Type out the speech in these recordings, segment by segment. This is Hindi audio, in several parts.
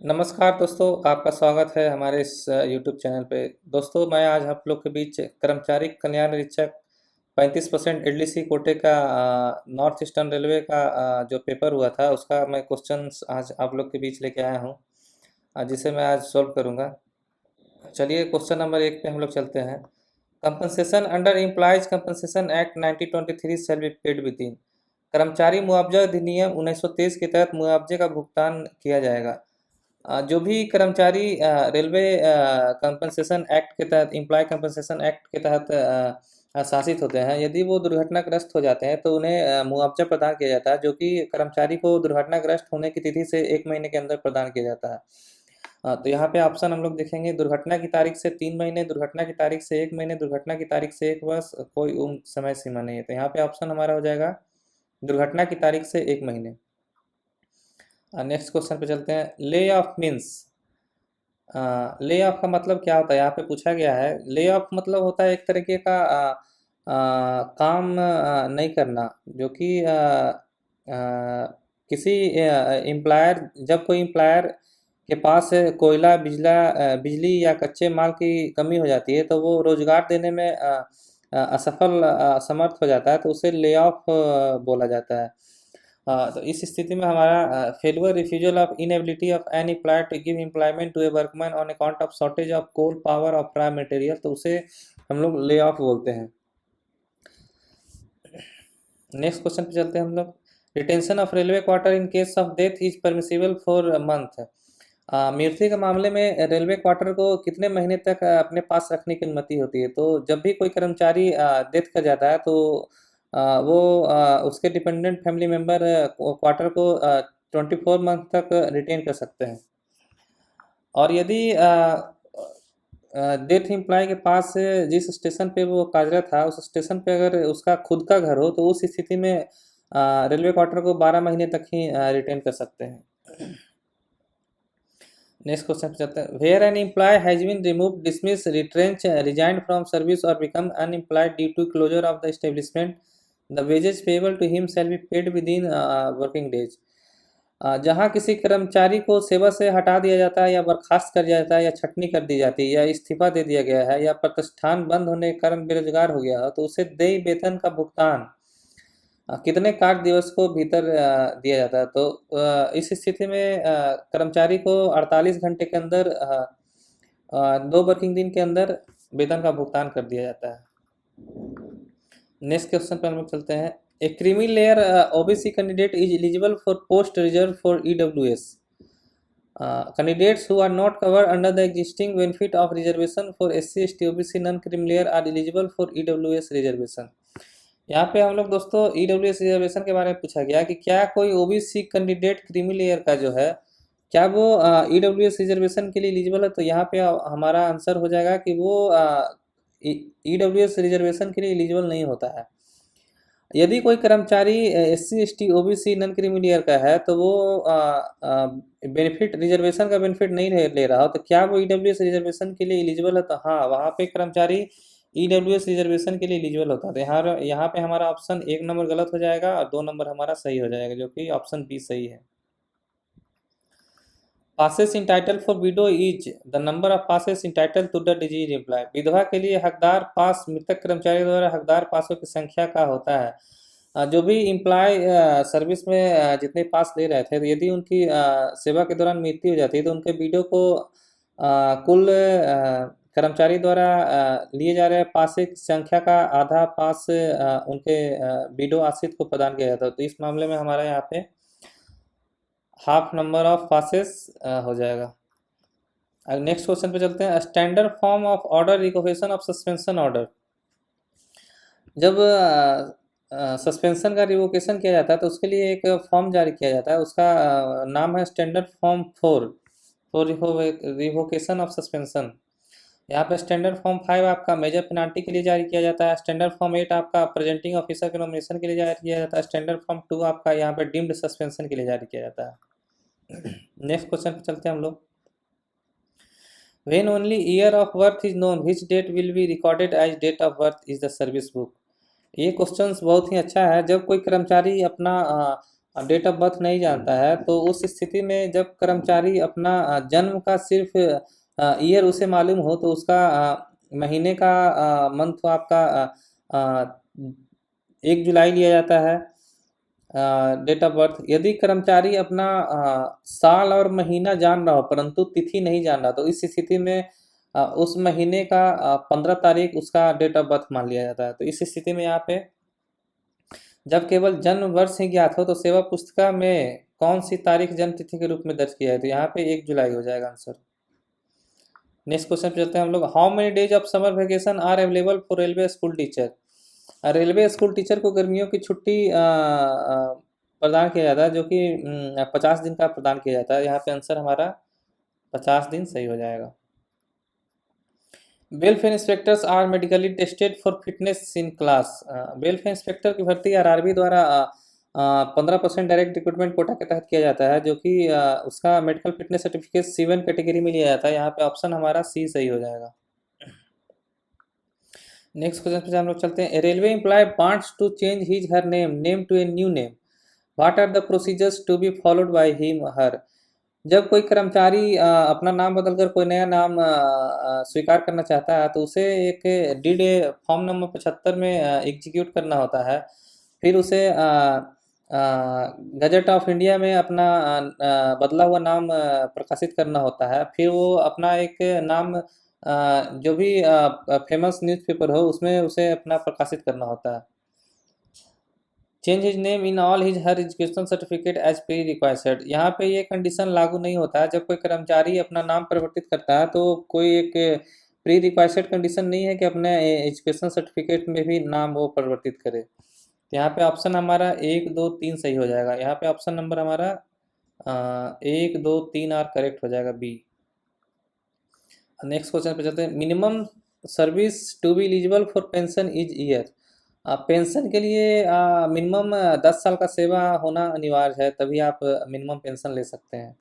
नमस्कार दोस्तों, आपका स्वागत है हमारे इस यूट्यूब चैनल पे। दोस्तों, मैं आज आप लोग के बीच कर्मचारी कल्याण निरीक्षक 35% एलडीसी कोटे का नॉर्थ ईस्टर्न रेलवे का जो पेपर हुआ था उसका मैं क्वेश्चंस आज आप लोग के बीच लेके आया हूँ, जिसे मैं आज सॉल्व करूँगा। चलिए क्वेश्चन नंबर 1 पे हम लोग चलते हैं। Compensation under employees compensation act 1923 shell be paid with in. कर्मचारी मुआवजा अधिनियम 1923 के तहत मुआवजे का भुगतान किया जाएगा। जो भी कर्मचारी रेलवे कंपनसेशन एक्ट के तहत एम्प्लॉय कंपनसेशन एक्ट के तहत शासित होते हैं, यदि वो दुर्घटनाग्रस्त हो जाते हैं तो उन्हें मुआवजा प्रदान किया जाता है, जो कि कर्मचारी को दुर्घटनाग्रस्त होने की तिथि से 1 महीने के अंदर प्रदान किया जाता है। तो यहाँ पे ऑप्शन हम लोग देखेंगे, दुर्घटना की तारीख से 3 महीने, दुर्घटना की तारीख से 1 महीने, दुर्घटना की तारीख से 1 वर्ष, कोई समय सीमा नहीं है। तो यहाँ पे ऑप्शन हमारा हो जाएगा दुर्घटना की तारीख से 1 महीने। नेक्स्ट क्वेश्चन पे चलते हैं। Lay off means, lay off का मतलब क्या होता है, यहाँ पे पूछा गया है। ले ऑफ मतलब होता है एक तरीके का काम नहीं करना, जो कि किसी एम्प्लॉयर, जब कोई एम्प्लॉयर के पास कोयला बिजली या कच्चे माल की कमी हो जाती है, तो वो रोजगार देने में असमर्थ हो जाता है, तो उसे ले ऑफ बोला जाता है। तो इस स्थिति में हमारा failure refusal of inability of an employer to give employment to a workman on account of shortage of coal power of prime material, तो उसे हम लोग ले ऑफ बोलते हैं। नेक्स्ट क्वेश्चन पे चलते हैं हम लोग। Retention of railway quarter in case of death is permissible for month. मृत्यु के मामले में रेलवे क्वार्टर को कितने महीने तक अपने पास रखने की अनुमति होती है? तो जब भी कोई कर्मचारी डेथ कर जाता है, तो वो उसके डिपेंडेंट फैमिली मेंबर क्वार्टर को 24 मंथ तक रिटेन कर सकते हैं। और यदि डेथ एम्प्लॉय के पास जिस स्टेशन पे वो कार्यरत था, उस स्टेशन पे अगर उसका खुद का घर हो, तो उस स्थिति में रेलवे क्वार्टर को 12 महीने तक ही रिटेन कर सकते हैं। नेक्स्ट क्वेश्चन पे चलते हैं। Where an employ has been remove, dismiss, retrench, resigned from service और become unemployed due to closure of the establishment, the wages payable to him shall be paid within working days. जहाँ किसी कर्मचारी को सेवा से हटा दिया जाता है, या बर्खास्त कर दिया जाता है, या छटनी कर दी जाती है, या इस्तीफा दे दिया गया है, या प्रतिष्ठान बंद होने के कारण बेरोजगार हो गया हो, तो उसे देय वेतन का भुगतान कितने कार्य दिवस को भीतर दिया जाता है? तो इस स्थिति में कर्मचारी को 48 घंटे के अंदर 2 वर्किंग दिन के अंदर वेतन का भुगतान कर दिया जाता है। नेक्स्ट क्वेश्चन पर हम लोग चलते हैं। A creamy layer OBC candidate is eligible for post reserve for EWS. Candidates who are not covered under the existing benefit of reservation for SC, ST, OBC non-creamy layer are eligible for EWS reservation। यहाँ पे हम लोग दोस्तों EWS रिजर्वेशन के बारे में पूछा गया कि क्या कोई ओबीसी कैंडिडेट क्रीमी लेयर का जो है, क्या वो EWS रिजर्वेशन के लिए एलिजिबल है? तो यहाँ पे हमारा आंसर हो जाएगा कि वो EWS रिजर्वेशन के लिए एलिजिबल नहीं होता है। यदि कोई कर्मचारी SC, ST, OBC non creamy layer का है, तो वो बेनिफिट, रिजर्वेशन का बेनिफिट नहीं ले रहा हो, तो क्या वो EWS रिजर्वेशन के लिए एलिजिबल है? तो हाँ, वहाँ पे कर्मचारी EWS रिजर्वेशन के लिए एलिजिबल होता है। तो यहाँ पे हमारा ऑप्शन 1 नंबर गलत हो जाएगा और 2 नंबर हमारा सही हो जाएगा, जो कि ऑप्शन बी सही है। Passes entitle for widow is the number of passes entitle to the disease employ. विधवा के लिए हकदार पास मृतक कर्मचारी द्वारा हकदार पासों की संख्या का होता है। जो भी एम्प्लॉय सर्विस में जितने पास ले रहे थे, तो यदि उनकी सेवा के दौरान मृत्यु हो जाती है, तो उनके विडो को कुल कर्मचारी द्वारा लिए जा रहे पास की संख्या का आधा पास उनके विडो आश्रित को प्रदान किया जाता है। तो इस मामले में हमारा यहाँ पे हाफ नंबर ऑफ पासेस हो जाएगा। अब नेक्स्ट क्वेश्चन पे चलते हैं। Standard form of order revocation of suspension order. जब सस्पेंशन का रिवोकेशन किया जाता है, तो उसके लिए एक फॉर्म जारी किया जाता है, उसका नाम है standard form 4 for revocation of suspension. यहाँ पे स्टैंडर्ड फॉर्म 5 आपका मेजर पेनाल्टी के लिए जारी किया जाता है। स्टैंडर्ड फॉर्म 8 आपका प्रेजेंटिंग ऑफिसर के नॉमिनेशन के लिए जारी किया जाता है। स्टैंडर्ड फॉर्म 2 आपका यहाँ पे डीम्ड सस्पेंशन के लिए जारी किया जाता है। नेक्स्ट क्वेश्चन पे चलते हैं हम लोग। When only year of birth is known, which date will be recorded as date of birth is the service book। ये क्वेश्चन बहुत ही अच्छा है। जब कोई कर्मचारी अपना डेट ऑफ बर्थ नहीं जानता है, तो उस स्थिति में जब कर्मचारी अपना जन्म का सिर्फ ईयर उसे मालूम हो, तो उसका महीने का मंथ आपका 1 जुलाई लिया जाता है डेट ऑफ बर्थ। यदि कर्मचारी अपना साल और महीना जान रहा हो परंतु तिथि नहीं जान रहा, तो इस स्थिति में उस महीने का 15 तारीख उसका डेट ऑफ बर्थ मान लिया जाता है। तो इस स्थिति में यहाँ पे जब केवल जन्म वर्ष ही ज्ञात हो तो सेवा पुस्तिका में कौन सी तारीख जन्म तिथि के रूप में दर्ज किया है, तो यहाँ पे 1 जुलाई हो जाएगा आंसर। नेक्स्ट क्वेश्चन पे चलते हैं हम लोग। How many days of summer vacation are available for railway school teacher. Railway school teacher को गर्मियों की छुट्टी प्रदान किया जाता है, जो कि 50 दिन का प्रदान किया जाता है। यहाँ पे आंसर हमारा 50 दिन सही हो जाएगा। Welfare inspectors are medically tested for fitness in class. Welfare inspector की भर्ती आरआरबी द्वारा 15% डायरेक्ट रिक्रूटमेंट कोटा के तहत किया जाता है, जो कि उसका medical fitness certificate C1 category में लिया जाता है। यहाँ पे ऑप्शन हमारा सी सही हो जाएगा। नेक्स्ट क्वेश्चन पे हम लोग चलते हैं। Railway employ wants to change his her name to a new name, what are the procedures to be followed by him her. जब कोई कर्मचारी अपना नाम बदलकर कोई नया नाम स्वीकार करना चाहता है, तो उसे एक डीड फॉर्म नंबर 75 में एग्जीक्यूट करना होता है। फिर उसे गजट ऑफ इंडिया में अपना बदला हुआ नाम प्रकाशित करना होता है। फिर वो अपना एक नाम जो भी फेमस न्यूज़पेपर हो उसमें उसे अपना प्रकाशित करना होता है। Change his name in all his her educational certificate as pre required. यहाँ पे ये कंडीशन लागू नहीं होता है। जब कोई कर्मचारी अपना नाम परिवर्तित करता है तो कोई एक प्री रिक्वायर्ड कंडीशन नहीं है कि अपने एजुकेशनल सर्टिफिकेट में भी नाम वो परिवर्तित करे। तो यहाँ पे ऑप्शन हमारा 1, 2, 3 सही हो जाएगा। यहाँ पे ऑप्शन नंबर हमारा 1, 2, 3 और करेक्ट हो जाएगा बी। नेक्स्ट क्वेश्चन पे चलते हैं। Minimum service to be eligible for pension is year. Pension के लिए मिनिमम 10 साल का सेवा होना अनिवार्य है, तभी आप मिनिमम पेंशन ले सकते हैं।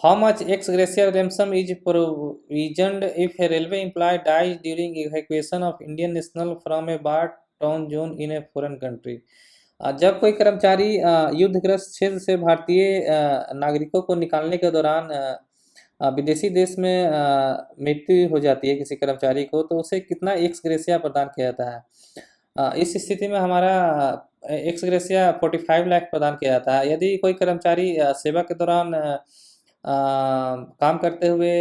How much ex gratia lumpsum is provisioned if a railway employ dies during evacuation of Indian national from a war torn zone in a foreign country. जब कोई कर्मचारी युद्धग्रस्त क्षेत्र से भारतीय नागरिकों को निकालने के दौरान विदेशी देश में मृत्यु हो जाती है किसी कर्मचारी को, तो उसे कितना एक्स ग्रेशिया प्रदान किया जाता है। इस स्थिति में हमारा एक्स ग्रेशिया 45 लाख प्रदान किया जाता है। यदि कोई कर्मचारी सेवा के दौरान काम करते हुए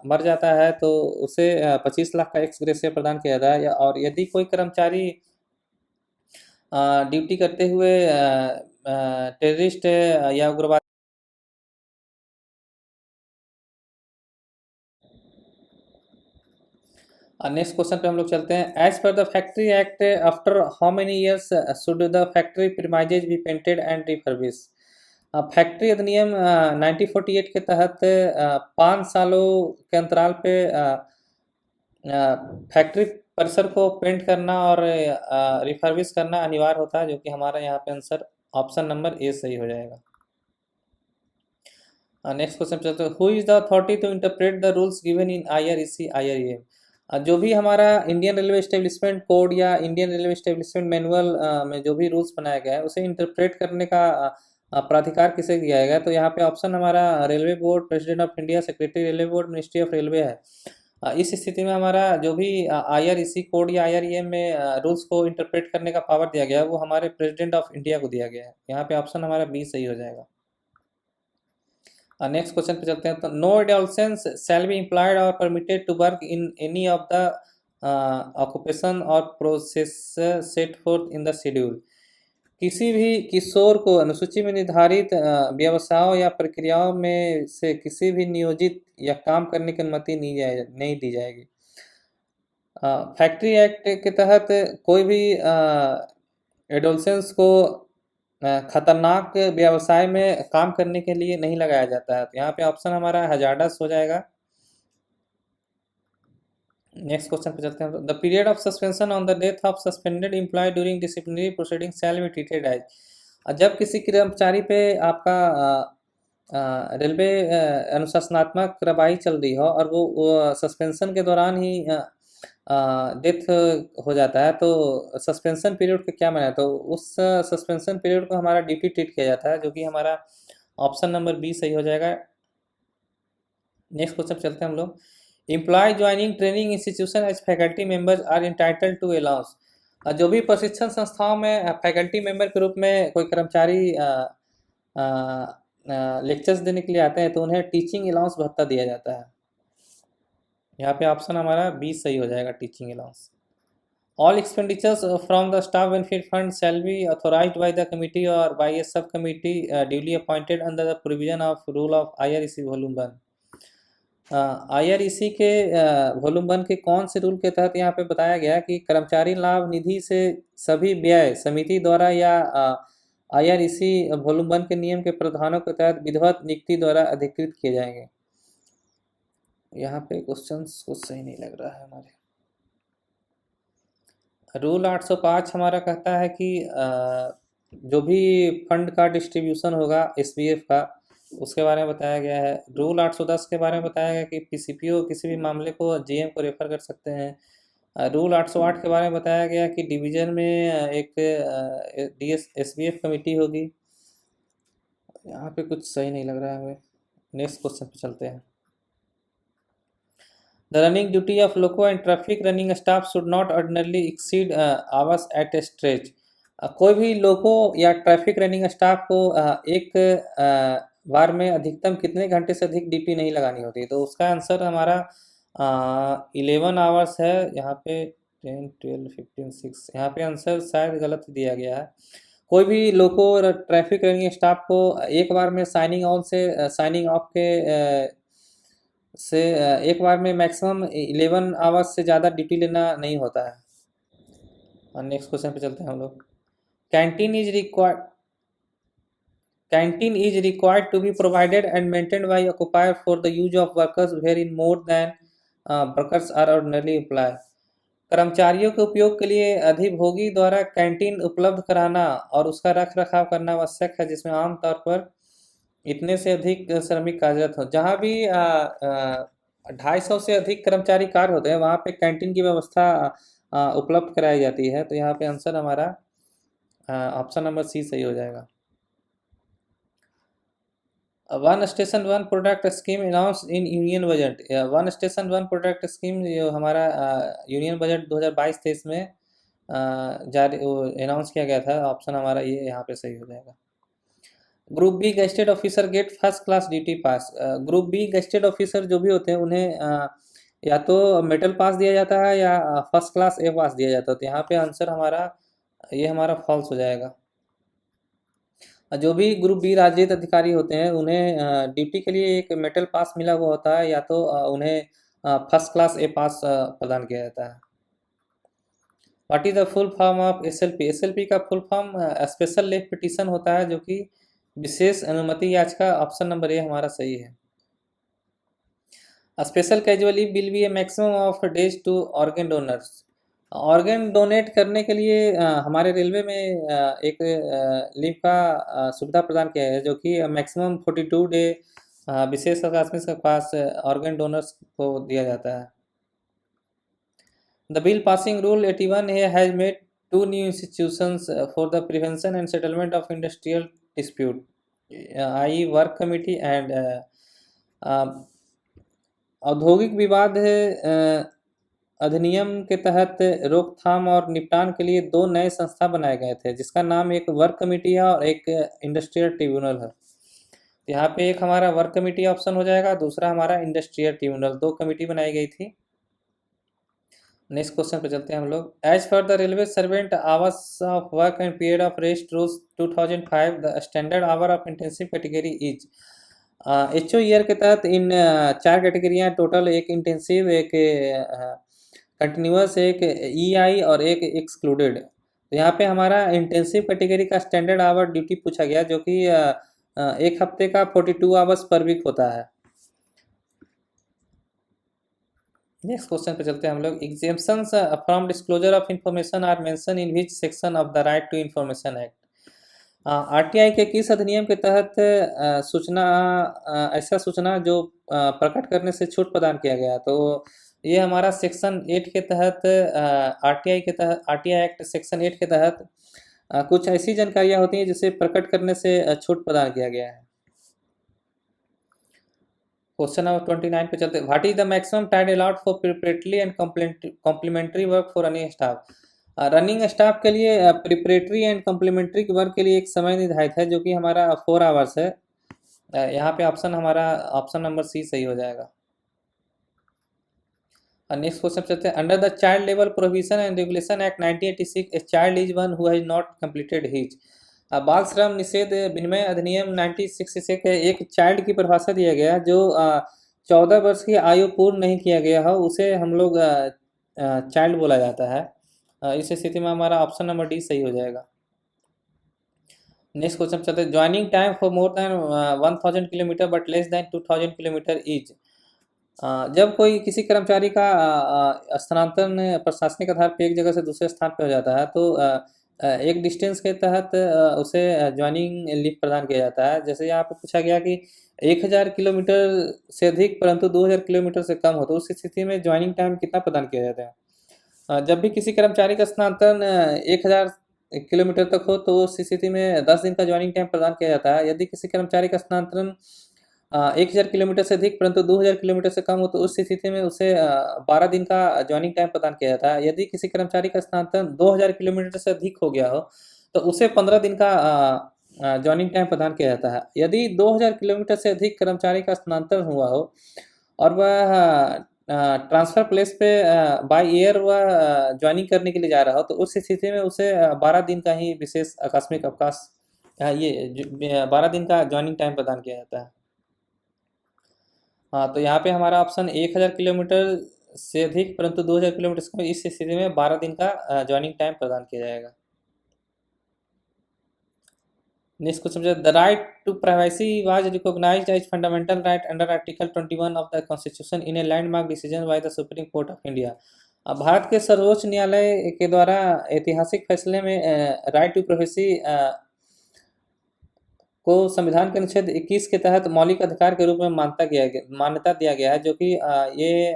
मर जाता है तो उसे 25 लाख का एक्स ग्रेशिया प्रदान किया जाता है। और यदि कोई कर्मचारी ड्यूटी करते हुए टेररिस्ट या उग्रवाद। नेक्स्ट क्वेश्चन पे हम लोग चलते हैं। एज पर the factory act after how many years should the factory premises be painted and refurbish. Factory अधिनियम 1948 के तहत 5 सालों के अंतराल पे फैक्ट्री परिसर को पेंट करना और रिफर्बिश करना अनिवार्य होता है, जो कि हमारा यहाँ पे आंसर ऑप्शन नंबर ए सही हो जाएगा। नेक्स्ट क्वेश्चन चलते हैं। Who is the authority to interpret the rules given in IREC IREM। जो भी हमारा इंडियन रेलवे एस्टेब्लिशमेंट कोड या इंडियन रेलवे एस्टेब्लिशमेंट मैनुअल में जो भी रूल्स बनाया गया है उसे इंटरप्रेट करने का प्राधिकार किसे दिया गया है, तो यहाँ पे ऑप्शन हमारा railway board, president of India, secretary railway board, ministry of railway है। इस स्थिति में हमारा जो भी IREC कोड या IREM में रूल्स को इंटरप्रेट करने का पावर दिया गया है वो हमारे प्रेसिडेंट ऑफ इंडिया को दिया गया है। यहाँ पे ऑप्शन हमारा बी सही हो जाएगा। नेक्स्ट क्वेश्चन पे चलते हैं। तो no adolescence shall be employed और permitted to work in any of the occupation और process set forth in the schedule. किसी भी किशोर को अनुसूची में निर्धारित व्यवसायों या प्रक्रियाओं में से किसी भी नियोजित या काम करने की अनुमति नहीं दी जाएगी। फैक्ट्री एक्ट के तहत कोई भी एडोलसेंस को खतरनाक व्यवसाय में काम करने के लिए नहीं लगाया जाता है। तो यहाँ पे ऑप्शन हमारा हजार्डस हो जाएगा। नेक्स्ट क्वेश्चन पे चलते हैं। The period of suspension on the death of suspended employ during disciplinary proceeding shall be treated as. जब किसी कर्मचारी पे आपका रेलवे अनुशासनात्मक कार्रवाई चल रही हो और वो सस्पेंशन के दौरान ही डेथ हो जाता है तो सस्पेंशन पीरियड का क्या माना है, तो उस सस्पेंशन पीरियड को हमारा ड्यूटी ट्रीट किया जाता है, जो कि हमारा ऑप्शन नंबर बी सही हो जाएगा। नेक्स्ट क्वेश्चन चलते हैं हम लोग। Employ joining training institution as faculty members are entitled to allowance. जो भी प्रशिक्षण संस्थाओं में फैकल्टी मेंबर के रूप में कोई कर्मचारी लेक्चर्स देने के लिए आते हैं तो उन्हें टीचिंग अलाउंस भत्ता दिया जाता है। यहाँ पे ऑप्शन हमारा बी सही हो जाएगा, teaching allowance. All expenditures from the staff welfare fund shall be authorised by the committee और by a sub committee duly appointed under the provision of rule of IREC volume 1। IREC के वॉल्यूम 1 के कौन से रूल के तहत यहाँ पे बताया गया कि कर्मचारी लाभ निधि से सभी व्यय समिति द्वारा या IREC वॉल्यूम 1 के नियम के प्रावधानों के तहत विधिवत नियुक्ति द्वारा अधिकृत किए जाएंगे। यहाँ पे क्वेश्चंस कुछ सही नहीं लग रहा है हमारे। रूल 805 हमारा कहता है कि जो भी फंड का डिस्ट्रीब्यूशन होगा SBF का, उसके बारे में बताया गया है। रूल 810 के बारे में बताया गया कि PCPO किसी भी मामले को GM को रेफर कर सकते हैं। रूल 808 के बारे में बताया गया कि डिवीज़न में एक SBF कमेटी होगी। यहाँ पे कुछ सही नहीं लग रहा है हमें। नेक्स्ट क्वेश्चन पे चलते हैं। The running duty of loco and traffic running staff should not ordinarily exceed hours at a stretch। कोई भी लोको या ट्रैफिक रनिंग स्टाफ को एक बार में अधिकतम कितने घंटे से अधिक ड्यूटी नहीं लगानी होती, तो उसका आंसर हमारा 11 आवर्स है। यहाँ पे 10, 12, 15, 6, यहाँ पे आंसर शायद गलत दिया गया है। कोई भी लोको और ट्रैफिक रनिंग स्टाफ को एक बार में साइनिंग ऑन से साइनिंग ऑफ के एक बार में मैक्सिमम 11 आवर्स से ज़्यादा ड्यूटी लेना नहीं होता है। और नेक्स्ट क्वेश्चन पे चलते हैं हम लोग। Canteen is required to be provided and maintained by occupier for the use of workers wherein more than workers are ordinarily employed. कर्मचारियों के उपयोग के लिए अधिभोगी द्वारा कैंटीन उपलब्ध कराना और उसका रख रखाव करना आवश्यक है, जिसमें आमतौर पर इतने से अधिक श्रमिक कार्यरत हो। जहाँ भी 250 से अधिक कर्मचारी कार्य होते हैं वहाँ पे कैंटीन की व्यवस्था उपलब्ध कराई जाती है। तो यहाँ पे आंसर हमारा ऑप्शन नंबर सी सही हो जाएगा। One station one product scheme announce in union budget. One station one product scheme जो हमारा यूनियन बजट 2022-23 में जारी अनाउंस किया गया था। ऑप्शन हमारा ये यहाँ पे सही हो जाएगा। Group B gazetted officer get first class duty pass. Group B gazetted officer जो भी होते हैं उन्हें या तो मेटल पास दिया जाता है या फर्स्ट क्लास A पास दिया जाता है। तो यहाँ पे आंसर हमारा ये हमारा फॉल्स हो जाएगा। जो भी ग्रुप बी राजनीत अधिकारी होते हैं उन्हें ड्यूटी के लिए एक मेटल पास मिला हुआ होता है या तो उन्हें फर्स्ट क्लास A पास प्रदान किया जाता है। What is the full form of SLP? SLP का full form special leave petition होता है, जो कि विशेष अनुमति याचिका। ऑप्शन नंबर ए हमारा सही है। Special casual leave will be a maximum of days to organ donors. Organ donate करने के लिए हमारे रेलवे में एक लीव का सुविधा प्रदान किया है, जो कि मैक्सिमम 42 डे विशेष अकास्मिक के पास ऑर्गन डोनर्स को दिया जाता है। The bill passing rule 81 has made 2 new institutions for the prevention and settlement of industrial dispute, I work committee and औद्योगिक विवाद अधिनियम के तहत रोकथाम और निपटान के लिए 2 नए संस्था बनाए गए थे, जिसका नाम एक वर्क कमेटी है और एक इंडस्ट्रियल ट्रिब्यूनल है। यहाँ पे एक हमारा वर्क कमेटी ऑप्शन हो जाएगा, दूसरा हमारा इंडस्ट्रियल ट्रिब्यूनल। 2 कमेटी बनाई गई थी। नेक्स्ट क्वेश्चन पे चलते हैं हम लोग। एज पर the railway servant hours of work and period of rest rules 2005 the standard hour of intensive category is. HO ER के तहत इन 4 कैटेगरियाँ टोटल, एक इंटेंसिव, एक कंटिन्यूस, एक EI और एक एक्सक्लूडेड। तो यहाँ पे हमारा इंटेंसिव कैटेगरी का स्टैंडर्ड आवर ड्यूटी पूछा गया, जो कि एक हफ्ते का 42 आवर्स पर वीक होता है। नेक्स्ट क्वेश्चन पे चलते हैं हम लोग। Exemptions from disclosure of information are mention in which section of the right to information act. RTI के किस अधिनियम के तहत ऐसा सूचना जो प्रकट करने से छूट प्रदान किया गया? तो ये हमारा सेक्शन 8 के तहत आरटीआई के तहत आरटीआई एक्ट सेक्शन 8 के तहत कुछ ऐसी जानकारियां होती हैं जिसे प्रकट करने से छूट प्रदान किया गया है। क्वेश्चन नंबर 29 पे चलते। What is the maximum time allowed for preparatory and complimentary work for running staff. Running staff के लिए प्रिपरेटरी एंड कॉम्प्लीमेंट्री वर्क के लिए एक समय निर्धारित है जो कि हमारा 4 आवर्स है। यहाँ पे ऑप्शन नंबर सी सही हो जाएगा। नेक्स्ट क्वेश्चन चलते हैं। Under the child labour prohibition and regulation act 1986 a child is one who has not completed his. बाल श्रम निषेध विनिमय अधिनियम 1966 के एक चाइल्ड की परिभाषा दिया गया जो 14 वर्ष की आयु पूर्ण नहीं किया गया हो उसे हम लोग चाइल्ड बोला जाता है। इस स्थिति में हमारा ऑप्शन नंबर डी सही हो जाएगा। नेक्स्ट क्वेश्चन चलते हैं। Joining time for more than 1000 kilometre but less than 2000 kilometre is. जब कोई किसी कर्मचारी का स्थानांतरण प्रशासनिक आधार पर एक जगह से दूसरे स्थान पर हो जाता है तो एक डिस्टेंस के तहत उसे ज्वाइनिंग लीव प्रदान किया जाता है। जैसे यहाँ पे पूछा गया कि 1000 किलोमीटर से अधिक परंतु 2000 किलोमीटर से कम हो तो उस स्थिति में ज्वाइनिंग टाइम कितना प्रदान किया जाता है। जब भी किसी कर्मचारी का स्थानांतरण 1000 किलोमीटर तक हो तो उस स्थिति में 10 दिन का ज्वाइनिंग टाइम प्रदान किया जाता है। यदि किसी कर्मचारी का स्थानांतरण 1000 किलोमीटर से अधिक परंतु 2000 किलोमीटर से कम हो तो उस स्थिति में उसे 12 दिन का ज्वाइनिंग टाइम प्रदान किया जाता है। यदि किसी कर्मचारी का स्थानांतरण 2000 किलोमीटर से अधिक हो गया हो तो उसे 15 दिन का ज्वाइनिंग टाइम प्रदान किया जाता है। यदि 2000 किलोमीटर से अधिक कर्मचारी का स्थानांतरण हुआ हो और वह ट्रांसफर प्लेस पे बाय एयर वह ज्वाइनिंग करने के लिए जा रहा हो तो उस स्थिति में उसे 12 दिन का ही विशेष आकस्मिक अवकाश ये 12 दिन का ज्वाइनिंग टाइम प्रदान किया जाता है। हाँ, तो यहाँ पे हमारा ऑप्शन 1000 किलोमीटर से अधिक परंतु 2000 किलोमीटर से कम, इस स्थिति में 12 दिन का ज्वाइनिंग टाइम प्रदान किया जाएगा। Next question, the right to privacy was recognised as fundamental right under article 21 of the constitution in a landmark decision by the supreme court of India. अब भारत के सर्वोच्च न्यायालय के द्वारा ऐतिहासिक फैसले में राइट टू प्राइवेसी को संविधान के अनुच्छेद 21 के तहत मौलिक अधिकार के रूप में मान्यता दिया गया है जो कि ये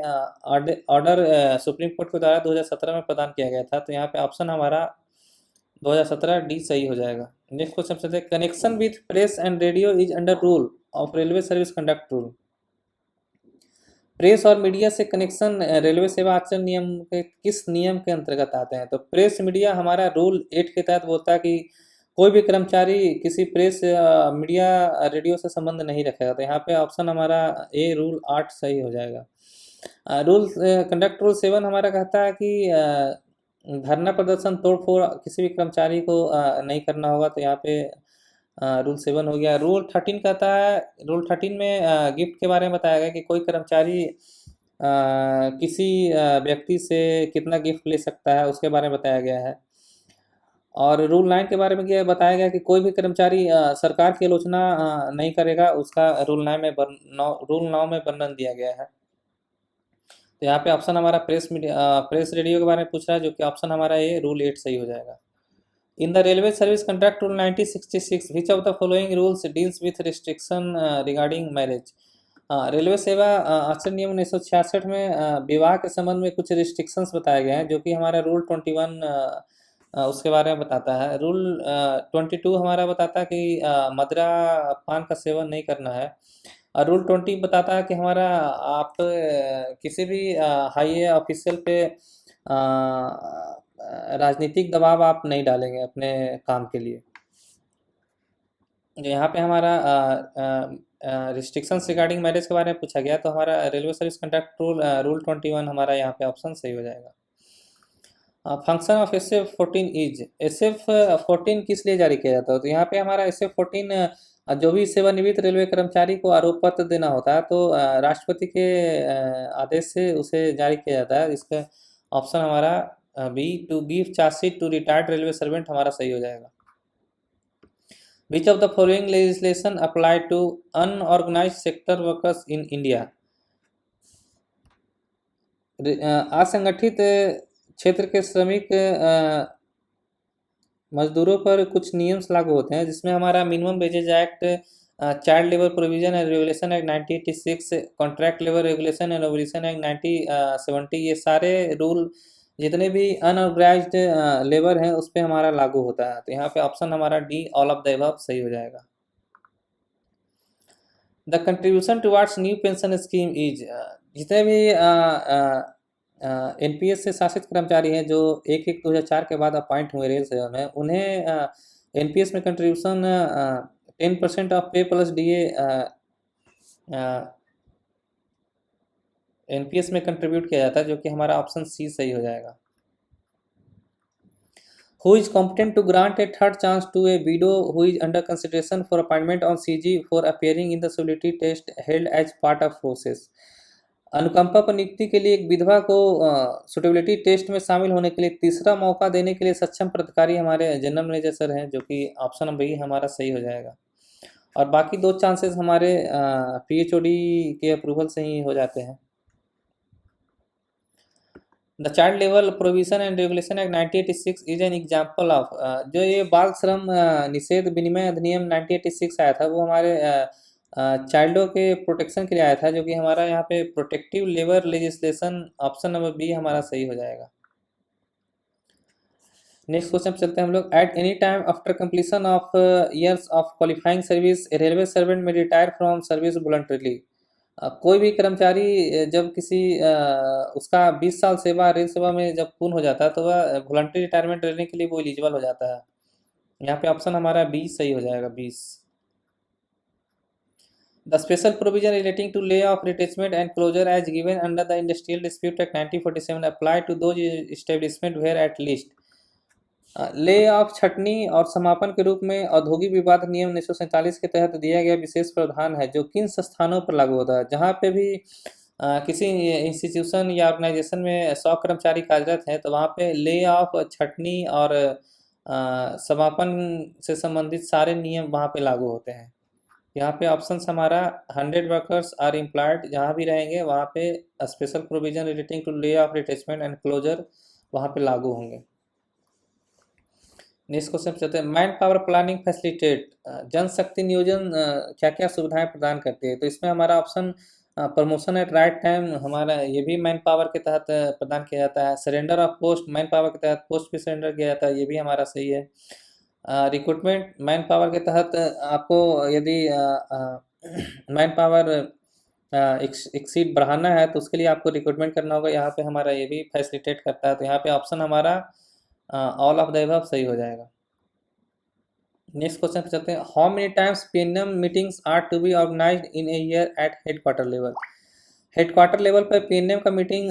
ऑर्डर सुप्रीम कोर्ट के द्वारा 2017 में प्रदान किया गया था। तो यहाँ पे ऑप्शन हमारा 2017 डी सही हो जाएगा। नेक्स्ट क्वेश्चन चलते हैं। Connection with press and radio is under rule of railway service conduct rule. Press और मीडिया से कनेक्शन रेलवे सेवा आचरण नियम के किस नियम के अंतर्गत आते हैं। तो प्रेस मीडिया हमारा रूल 8 के तहत बोलता है कि कोई भी कर्मचारी किसी प्रेस मीडिया रेडियो से संबंध नहीं रखेगा। तो यहाँ पे ऑप्शन हमारा ए रूल 8 सही हो जाएगा। रूल कंडक्ट रूल 7 हमारा कहता है कि धरना प्रदर्शन तोड़फोड़ किसी भी कर्मचारी को नहीं करना होगा। तो यहाँ पे रूल 7 हो गया। रूल 13 कहता है, रूल 13 में गिफ्ट के बारे में बताया गया कि कोई कर्मचारी किसी व्यक्ति से कितना गिफ्ट ले सकता है उसके बारे में बताया गया है। और रूल 9 के बारे में यह बताया गया कि कोई भी कर्मचारी सरकार की आलोचना नहीं करेगा, उसका रूल 9 में वर्णन दिया गया है। तो यहाँ पे ऑप्शन हमारा प्रेस रेडियो के बारे में पूछ रहा है जो कि ऑप्शन हमारा ये रूल 8 सही हो जाएगा। In the railway service contract rule 1966 which of the following rules deals with restriction regarding marriage. Railway सेवा आचरण नियम 1966 में विवाह के संबंध में कुछ रिस्ट्रिक्शंस बताए गए हैं जो कि हमारा रूल 21 उसके बारे में बताता है। रूल 22 हमारा बताता है कि मदिरा पान का सेवन नहीं करना है। और रूल 20 बताता है कि हमारा आप किसी भी हाई ऑफिशियल पे राजनीतिक दबाव आप नहीं डालेंगे अपने काम के लिए। यहाँ पे हमारा रिस्ट्रिक्शंस रिगार्डिंग मैरिज के बारे में पूछा गया तो हमारा रेलवे सर्विस कंडक्ट रूल 21 हमारा यहाँ पे ऑप्शन सही हो जाएगा। Function of SF14 is, SF14 किस लिए जारी किया जाता है। तो यहाँ पे हमारा SF14 जो भी सेवानिवृत्त रेलवे कर्मचारी को आरोप पत्र देना होता है तो राष्ट्रपति के आदेश से उसे जारी किया जाता है। इसका ऑप्शन हमारा B to give chargesheet to retired railway servant हमारा सही हो जाएगा। Which of the following legislation apply to unorganised sector workers in India. असंगठित क्षेत्र के श्रमिक मजदूरों पर कुछ नियम लागू होते हैं जिसमें हमारा minimum wages act child labour provision and regulation act 1986, contract labour regulation and regulation act 1970, ये सारे रूल जितने भी अनऑर्गेनाइज्ड लेबर हैं उस पर हमारा लागू होता है। तो यहाँ पे ऑप्शन हमारा D all of the above सही हो जाएगा। The contribution towards new pension scheme is, जितने भी एनपीएस से शासित कर्मचारी हैं जो 1/1/2004 के बाद अपॉइंट हुए रेल सेवा में, उन्हें एनपीएस में कंट्रीब्यूशन 10% ऑफ पे प्लस डीए एनपीएस में कंट्रीब्यूट किया जाता है, जो कि हमारा ऑप्शन सी सही हो जाएगा। Who is competent to grant a third chance to a widow who is under consideration for appointment on CG for appearing in the suitability test held as part of process? अनुकंपा पर नियुक्ति के लिए एक विधवा को सुटेबिलिटी टेस्ट में शामिल होने के लिए तीसरा मौका देने के लिए सक्षम प्राधिकारी हमारे जनरल मैनेजर सर हैं, जो कि ऑप्शन बी हमारा सही हो जाएगा। और बाकी 2 चांसेस हमारे पीएचओडी के अप्रूवल से ही हो जाते हैं। The child labour provision and regulation act 1986 is an example of, जो ये बाल श्रम निषेध विनिमय अधिनियम 1986 आया था, वो हमारे चाइल्डों के प्रोटेक्शन के लिए आया था, जो कि हमारा यहाँ पे protective labour legislation option number B हमारा सही हो जाएगा। नेक्स्ट क्वेश्चन पे चलते हैं हम लोग। At any time after completion of years of qualifying service railway servant में रिटायर फ्रॉम सर्विस वॉलंटरीली, कोई भी कर्मचारी जब किसी उसका 20 साल सेवा रेल सेवा में जब पूर्ण हो जाता है तो वह वॉलंटरी रिटायरमेंट लेने के लिए वो एलिजिबल हो जाता है। यहाँ पे ऑप्शन हमारा 20 सही हो जाएगा, 20। The special provision relating to lay off retrenchment and closure as given under the industrial dispute act 1947 apply to those establishment where at least, lay off छटनी और समापन के रूप में औद्योगिक विवाद नियम 1947 के तहत दिया गया विशेष प्रावधान है, जो किन संस्थानों पर लागू होता है। जहाँ पे भी किसी इंस्टीट्यूशन या ऑर्गेनाइजेशन में 100 कर्मचारी कार्यरत हैं तो वहाँ पे ले ऑफ, छटनी और समापन से संबंधित सारे नियम वहाँ पे लागू होते हैं। यहाँ पे ऑप्शन हमारा 100 वर्कर्स आर एम्प्लॉयड जहाँ भी रहेंगे वहाँ पे special provision relating to lay off retrenchment and closure वहाँ पे लागू होंगे। नेक्स्ट क्वेश्चन चलते हैं। मैन पावर प्लानिंग फैसिलिटेट, जनशक्ति नियोजन क्या क्या सुविधाएं प्रदान करती है। तो इसमें हमारा option promotion at right time हमारा ये भी मैन पावर के तहत प्रदान किया जाता है। Surrender of post man power के तहत पोस्ट भी सरेंडर किया जाता है, ये भी हमारा सही है। रिक्रूटमेंट मैन पावर के तहत आपको यदि मैन पावर एक सीट बढ़ाना है तो उसके लिए आपको रिक्रूटमेंट करना होगा, यहाँ पे हमारा ये भी फैसिलिटेट करता है। तो यहाँ पे ऑप्शन हमारा ऑल ऑफ द अबव सही हो जाएगा। नेक्स्ट क्वेश्चन पे चलते हैं। How many times PNM meetings are to be organised in a year at headquarter level, headquarter level पर पीएनएम का मीटिंग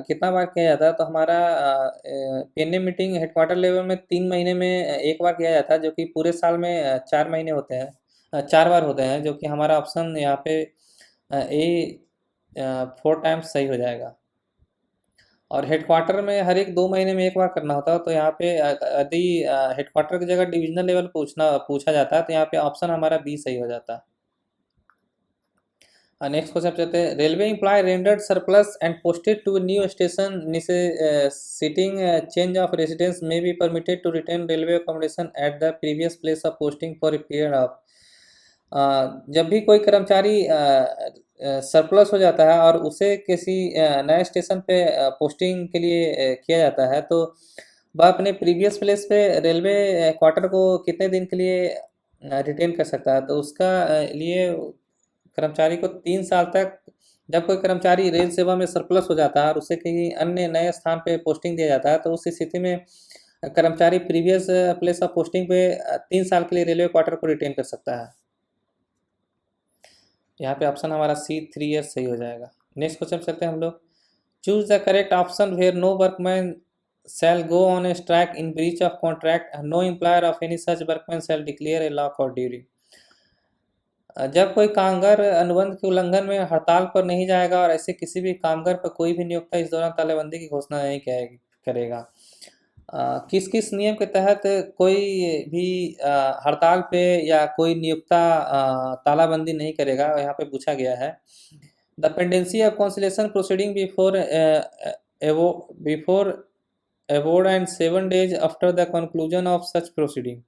कितना बार किया जाता है। तो हमारा पीएनएम मीटिंग हेडक्वार्टर लेवल में 3 महीने में एक बार किया जाता है, जो कि पूरे साल में 4 महीने होते हैं, 4 बार होते हैं, जो कि हमारा ऑप्शन यहाँ पे ए 4 टाइम्स सही हो जाएगा। और हेडक्वार्टर में हर एक 2 महीने में एक बार करना होता है, तो यहाँ पे यदि हेडक्वार्टर की जगह डिविजनल लेवल पूछा जाता है तो यहाँ पे ऑप्शन हमारा बी सही हो जाता है। नेक्स्ट क्वेश्चन चलते हैं। Railway employ rendered surplus and posted to new station sitting change of residence may be permitted to retain railway accommodation at the previous place of posting for a period of, जब भी कोई कर्मचारी सरप्लस हो जाता है और उसे किसी नए स्टेशन पे पोस्टिंग के लिए किया जाता है तो वह अपने प्रीवियस प्लेस पे रेलवे क्वार्टर को कितने दिन के लिए रिटेन कर सकता है। तो उसका लिए कर्मचारी को 3 साल तक, जब कोई कर्मचारी रेल सेवा में सरप्लस हो जाता है और उसे कहीं अन्य नए स्थान पे पोस्टिंग दिया जाता है तो उस स्थिति में कर्मचारी प्रीवियस प्लेस ऑफ पोस्टिंग पे 3 साल के लिए रेलवे क्वार्टर को रिटेन कर सकता है। यहाँ पे ऑप्शन हमारा सी 3 ईयर्स सही हो जाएगा। नेक्स्ट क्वेश्चन चलते हैं हम लोग। Choose the correct option where no workman shall go on a strike in breach of contract, no employer of any such workman shall declare a lock out duty, जब कोई कामगार अनुबंध के उल्लंघन में हड़ताल पर नहीं जाएगा और ऐसे किसी भी कामगार पर कोई भी नियोक्ता इस दौरान तालाबंदी की घोषणा नहीं करेगा। किस किस नियम के तहत कोई भी हड़ताल पे या कोई नियोक्ता तालाबंदी नहीं करेगा, यहाँ पे पूछा गया है। The pendency of conciliation proceeding before award and 7 days after the conclusion of such proceeding,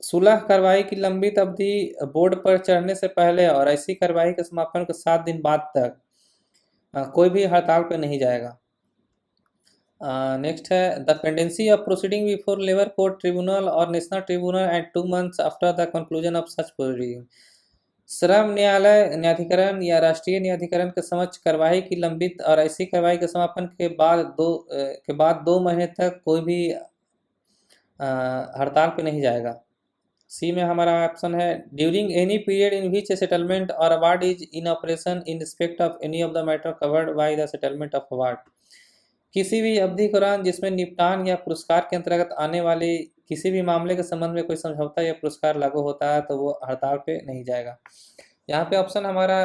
सुलह कार्रवाई की लंबित अवधि बोर्ड पर चढ़ने से पहले और ऐसी कार्रवाई के समापन के 7 दिन बाद तक कोई भी हड़ताल पर नहीं जाएगा। नेक्स्ट है the pendency of proceeding before labour court tribunal और national tribunal and 2 months after the conclusion of such proceeding. श्रम न्यायालय न्यायाधिकरण या राष्ट्रीय न्यायाधिकरण के समक्ष कार्यवाही की लंबित और ऐसी कार्यवाही के समापन के बाद 2 महीने तक कोई भी हड़ताल पे नहीं जाएगा। सी में हमारा ऑप्शन है during any period in which a settlement और award is in operation in respect of any of the matter covered by the settlement of award. किसी भी अवधि के दौरान जिसमें निपटान या पुरस्कार के अंतर्गत आने वाले किसी भी मामले के संबंध में कोई समझौता या पुरस्कार लागू होता है तो वो हड़ताल पे नहीं जाएगा। यहाँ पे ऑप्शन हमारा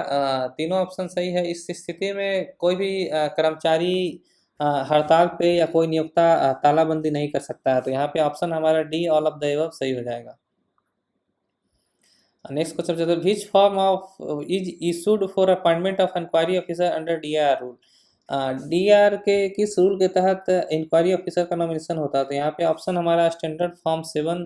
तीनों ऑप्शन सही है। इस स्थिति में कोई भी कर्मचारी हड़ताल पे या कोई नियोक्ता तालाबंदी नहीं कर सकता है। तो यहाँ पे ऑप्शन हमारा D all of the above सही हो जाएगा। नेक्स्ट क्वेश्चन चलते हैं which form of is issued for appointment of inquiry officer under DR rule. DR के किस रूल के तहत इंक्वायरी ऑफिसर का नॉमिनेशन होता है। तो यहाँ पे ऑप्शन हमारा स्टैंडर्ड फॉर्म 7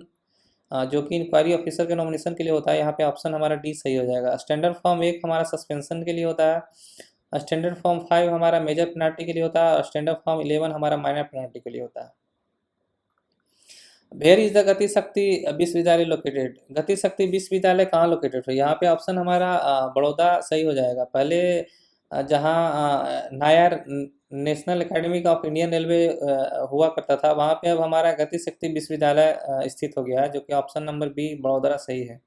जो कि इंक्वायरी ऑफिसर के नॉमिनेशन के लिए होता है। यहाँ पे ऑप्शन हमारा डी सही हो जाएगा। स्टैंडर्ड फॉर्म 1 हमारा सस्पेंशन के लिए होता है। स्टैंडर्ड फॉर्म 5 हमारा मेजर पेनाल्टी के लिए होता है और स्टैंडर्ड फॉर्म 11 हमारा माइनर पेनाल्टी के लिए होता है। वेयर इज द गति शक्ति विश्वविद्यालय लोकेटेड। गति शक्ति विश्वविद्यालय कहाँ लोकेटेड है। यहाँ पे ऑप्शन हमारा बड़ौदा सही हो जाएगा। पहले जहाँ Nair national academy of Indian railway हुआ करता था वहाँ पे अब हमारा गति शक्ति विश्वविद्यालय स्थित हो गया है, जो कि ऑप्शन नंबर बी बड़ौदा सही है।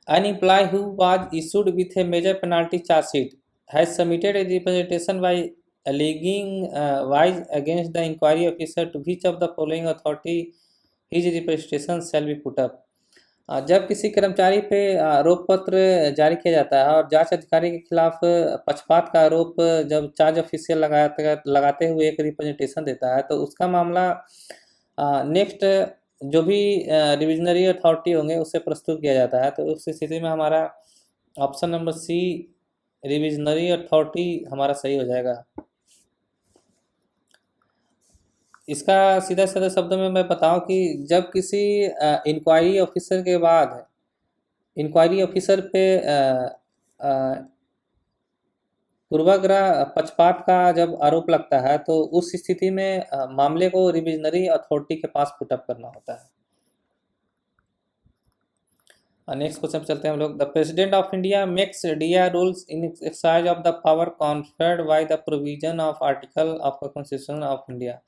An employee who was issued with a major penalty charge sheet has submitted a representation by alleging wise against the inquiry officer to which of the following authority his representation shall be put up। जब किसी कर्मचारी पे आरोप पत्र जारी किया जाता है और जांच अधिकारी के खिलाफ पक्षपात का आरोप जब चार्ज ऑफिसर लगाते हुए एक रिप्रेजेंटेशन देता है तो उसका मामला नेक्स्ट जो भी रिविजनरी अथॉरिटी होंगे उससे प्रस्तुत किया जाता है। तो उस स्थिति में हमारा option number C revisionary authority हमारा सही हो जाएगा। इसका सीधा साधा शब्दों में मैं बताऊं कि जब किसी इंक्वायरी ऑफिसर के बाद इंक्वायरी ऑफिसर पे पूर्वाग्रह पक्षपात का जब आरोप लगता है तो उस स्थिति में मामले को रिविजनरी अथॉरिटी के पास पुटअप करना होता है। नेक्स्ट क्वेश्चन पे चलते हैं हम लोग। The president of India makes DR rules in exercise of the power conferred by the provision of article of constitution of India.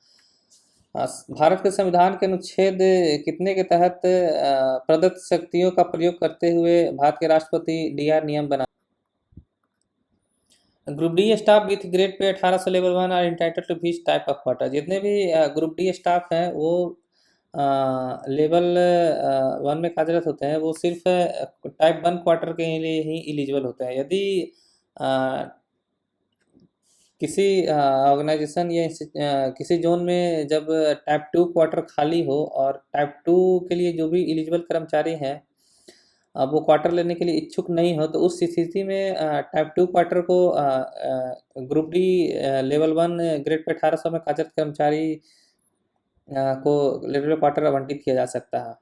Bharat के संविधान के अनुच्छेद कितने के तहत प्रदत्त शक्तियों का प्रयोग करते हुए भारत के राष्ट्रपति डीआर नियम बना। Group D staff with grade pay 1800 level 1 are entitle to which type of quarter. जितने भी ग्रुप डी स्टाफ हैं वो लेवल 1 में कार्यरत होते हैं वो सिर्फ टाइप 1 क्वार्टर के लिए ही एलिजिबल होते हैं। यदि किसी ऑर्गेनाइजेशन या किसी जोन में जब टाइप 2 क्वार्टर खाली हो और टाइप 2 के लिए जो भी एलिजिबल कर्मचारी हैं अब वो क्वार्टर लेने के लिए इच्छुक नहीं हो तो उस स्थिति में टाइप 2 क्वार्टर को group D level 1 grade pay 1800 में कार्यरत कर्मचारी को लेवल क्वार्टर आवंटित किया जा सकता है।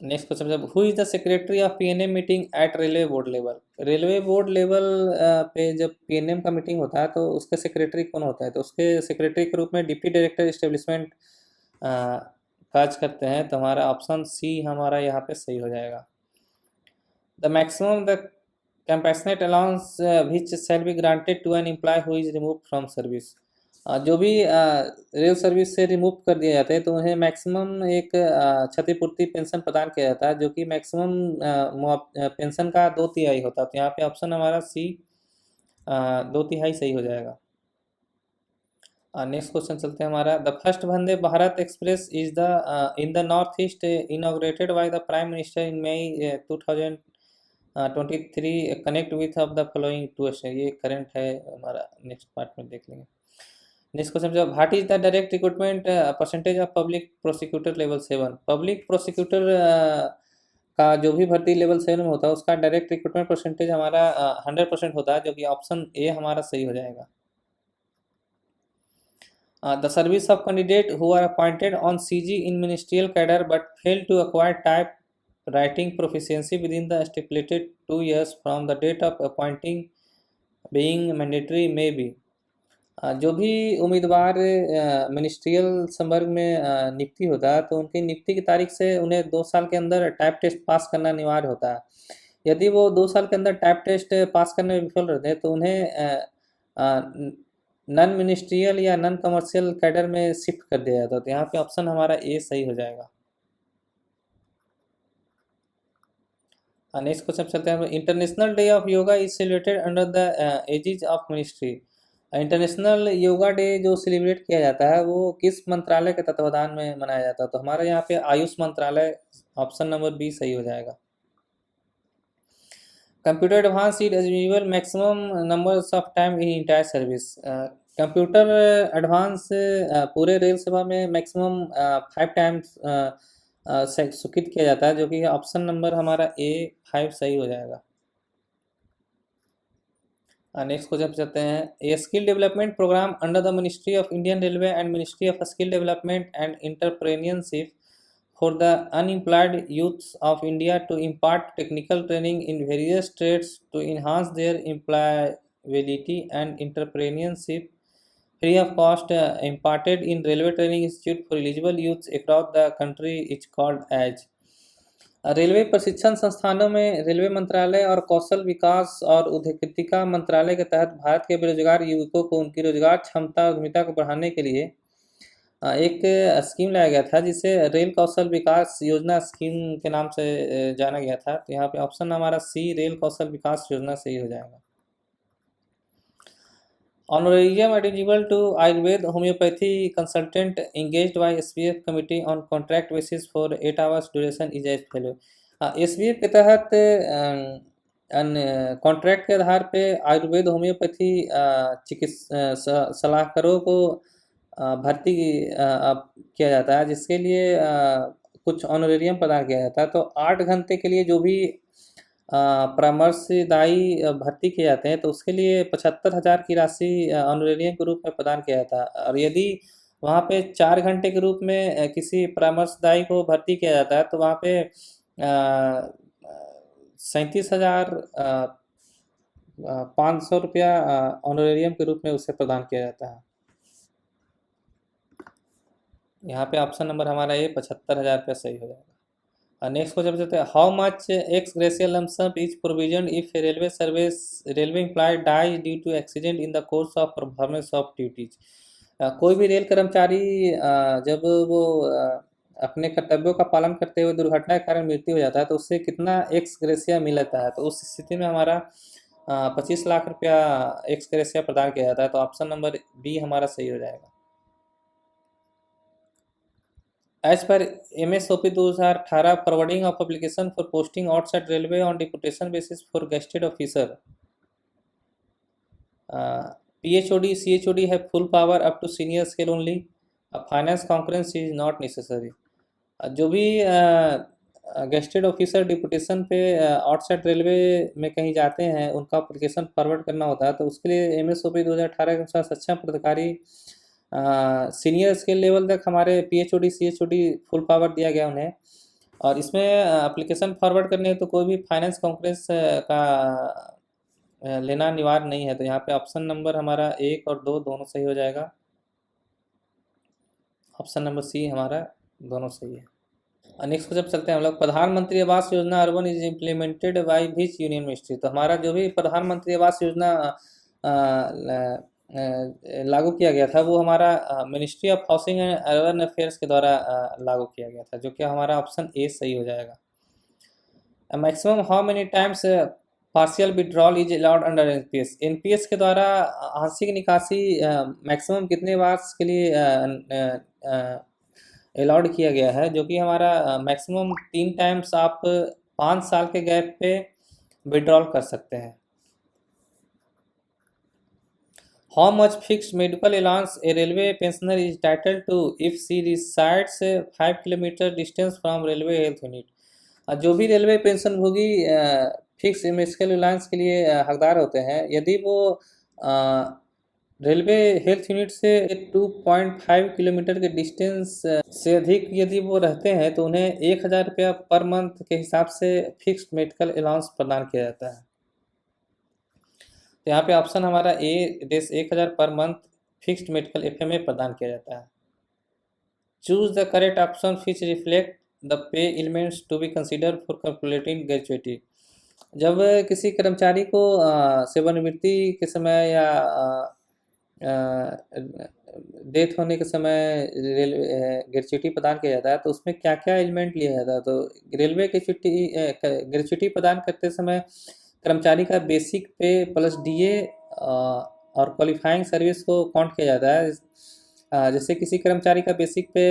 नेक्स्ट क्वेश्चन जब who is the secretary of PNM meeting at railway board level. Railway board level पे जब पीएनएम का मीटिंग होता है तो उसके सेक्रेटरी कौन होता है। तो उसके सेक्रेटरी के रूप में डिप्टी डायरेक्टर एस्टेब्लिशमेंट कार्य करते हैं। तो हमारा ऑप्शन सी हमारा यहाँ पे सही हो जाएगा। The maximum the compassionate allowance which shall be granted to an employee who is removed from service। जो भी रेल सर्विस से रिमूव कर दिए जाते हैं तो उन्हें मैक्सिमम एक क्षतिपूर्ति पेंशन प्रदान किया जाता है जो कि मैक्सिमम पेंशन का 2/3 होता है। तो यहाँ पे ऑप्शन हमारा सी 2/3 सही हो जाएगा। नेक्स्ट क्वेश्चन चलते हैं हमारा। The first Vande Bharat express is the in the north east inaugurated by the prime minister in May 2023 connect with of the following two. ये करंट है हमारा, नेक्स्ट पार्ट में देख लेंगे। नेक्स्ट क्वेश्चन जो what is the direct recruitment percentage of public prosecutor level 7। Public prosecutor का जो भी भर्ती लेवल 7 में होता है उसका डायरेक्ट रिक्रूटमेंट परसेंटेज हमारा 100% होता है जो कि ऑप्शन ए हमारा सही हो जाएगा। The service of candidate who are appointed on CG in ministerial cadre but fail to acquire type writing proficiency within the stipulated 2 years from the date of appointing being mandatory may be। जो भी उम्मीदवार मिनिस्ट्रियल संवर्ग में नियुक्ति होता है तो उनकी नियुक्ति की तारीख से उन्हें 2 साल के अंदर टाइप टेस्ट पास करना अनिवार्य होता है। यदि वो 2 साल के अंदर टाइप टेस्ट पास करने में विफल रहते हैं तो उन्हें नॉन मिनिस्ट्रियल या नॉन कमर्शियल कैडर में शिफ्ट कर दिया जाता है। तो यहाँ पे ऑप्शन हमारा ए सही हो जाएगा। नेक्स्ट क्वेश्चन चलते हैं। International day of yoga is celebrated under the edges of ministry. International yoga day जो सेलिब्रेट किया जाता है वो किस मंत्रालय के तत्वाधान में मनाया जाता है? तो हमारे यहाँ पे आयुष मंत्रालय, ऑप्शन नंबर बी सही हो जाएगा। Computer advance is eligible maximum numbers of time in entire service. Computer advance पूरे रेल सेवा में मैक्सिमम 5 टाइम्स स्वीकृत किया जाता है, जो कि ऑप्शन नंबर हमारा ए 5 सही हो जाएगा। नेक्स्ट क्वेश्चन पे चलते हैं। A skill development program under the ministry of Indian railway and ministry of skill development and entrepreneurship for the unemployed youths of India to impart technical training in various trades to enhance their employability and entrepreneurship free of cost imparted in Railway Training Institute for eligible youths across the country is called as। Railway प्रशिक्षण संस्थानों में रेलवे मंत्रालय और कौशल विकास और उद्यमिता मंत्रालय के तहत भारत के बेरोजगार युवकों को उनकी रोजगार क्षमता और उद्यमिता को बढ़ाने के लिए एक स्कीम लाया गया था जिसे रेल कौशल विकास योजना स्कीम के नाम से जाना गया था। तो यहाँ पे ऑप्शन हमारा सी रेल कौशल विकास योजना सही हो जाएगा। Honorarium eligible to Ayurveda homeopathy consultant engaged by SBF committee on contract basis for 8 hours duration is as follows. SBF के तहत कॉन्ट्रैक्ट के आधार पे आयुर्वेद होम्योपैथी चिकित्सा सलाहकारों को भर्ती किया जाता है, जिसके लिए कुछ ऑनरेरियम प्रदान किया जाता है। तो 8 घंटे के लिए जो भी परामर्शदायी भर्ती किए जाते हैं तो उसके लिए 75,000 की राशि ऑनरेरियम के रूप में प्रदान किया जाता है। और यदि वहाँ पे 4 घंटे के रूप में किसी परामर्शदायी को भर्ती किया जाता है तो वहाँ पे 37,500 रुपया ऑनरेरियम के रूप में उसे प्रदान किया जाता है। यहाँ पे ऑप्शन नंबर हमारा ये 75,000 रुपया सही हो जाएगा। नेक्स्ट क्वेश्चन चलते हैं। How much ex gratia lump sum is provision if railway employee die due to accident in the course of performance of duties. कोई भी रेल कर्मचारी जब वो अपने कर्तव्यों का पालन करते हुए दुर्घटना के कारण मृत्यु हो जाता है तो उससे कितना एक्स ग्रेशिया मिलता है? तो उस स्थिति में हमारा 25 लाख रुपया एक्स ग्रेशिया प्रदान किया जाता है। तो ऑप्शन नंबर बी हमारा सही हो जाएगा। As per MSOP 2018 forwarding of application for posting outside railway on deputation basis for gazetted officer, PHOD, CHOD have full power up to senior scale only. Finance concurrence is not necessary. जो भी गेस्टेड ऑफिसर डिपुटेशन पे आउटसाइड रेलवे में कहीं जाते हैं उनका एप्लीकेशन फॉरवर्ड करना होता है, तो उसके लिए MSOP 2018 के अनुसार सक्षम पदाधिकारी सीनियर स्केल लेवल तक हमारे PHOD CHOD फुल पावर दिया गया उन्हें। और इसमें एप्लीकेशन फॉरवर्ड करने तो कोई भी फाइनेंस कॉन्फ्रेंस का लेना अनिवार्य नहीं है। तो यहाँ पे ऑप्शन नंबर हमारा 1 और 2 दोनों सही हो जाएगा। ऑप्शन नंबर सी हमारा दोनों सही है। नेक्स्ट क्वेश्चन चलते हैं हम लोग। प्रधानमंत्री Awas Yojana urban is implemented by which union ministry. तो हमारा जो भी प्रधानमंत्री आवास योजना लागू किया गया था वो हमारा ministry of housing and urban affairs के द्वारा लागू किया गया था, जो कि हमारा ऑप्शन ए सही हो जाएगा। Maximum how many times partial withdrawal is allowed under NPS. NPS के द्वारा आंशिक निकासी मैक्सिमम कितने बार के लिए अलाउड किया गया है, जो कि हमारा मैक्सिमम 3 टाइम्स आप 5 साल के गैप पे विड्रॉल कर सकते हैं। How much fixed medical allowance a railway pensioner is entitled to if she resides 5 kilometre distance from railway health unit. जो भी रेलवे पेंशन भोगी फिक्स मेडिकल अलाउंस के लिए हकदार होते हैं, यदि वो रेलवे हेल्थ यूनिट से 2.5 किलोमीटर के डिस्टेंस से अधिक यदि वो रहते हैं तो उन्हें 1,000 रुपया पर मंथ के हिसाब से फिक्स्ड मेडिकल अलाउंस प्रदान किया जाता है। तो यहाँ पे ऑप्शन हमारा ए डेस 1,000 पर मंथ फिक्स्ड मेडिकल एफएमए प्रदान किया जाता है। Choose the correct option which reflect the pay elements to be consider for calculating gratuity. जब किसी कर्मचारी को सेवानिवृत्ति के समय या डेथ होने के समय रेलवे ग्रेच्युटी प्रदान किया जाता है तो उसमें क्या क्या एलिमेंट लिया जाता है। तो रेलवे ग्रेच्युटी प्रदान करते समय कर्मचारी का बेसिक पे प्लस डीए और क्वालिफाइंग सर्विस को काउंट किया जाता है। जैसे किसी कर्मचारी का बेसिक पे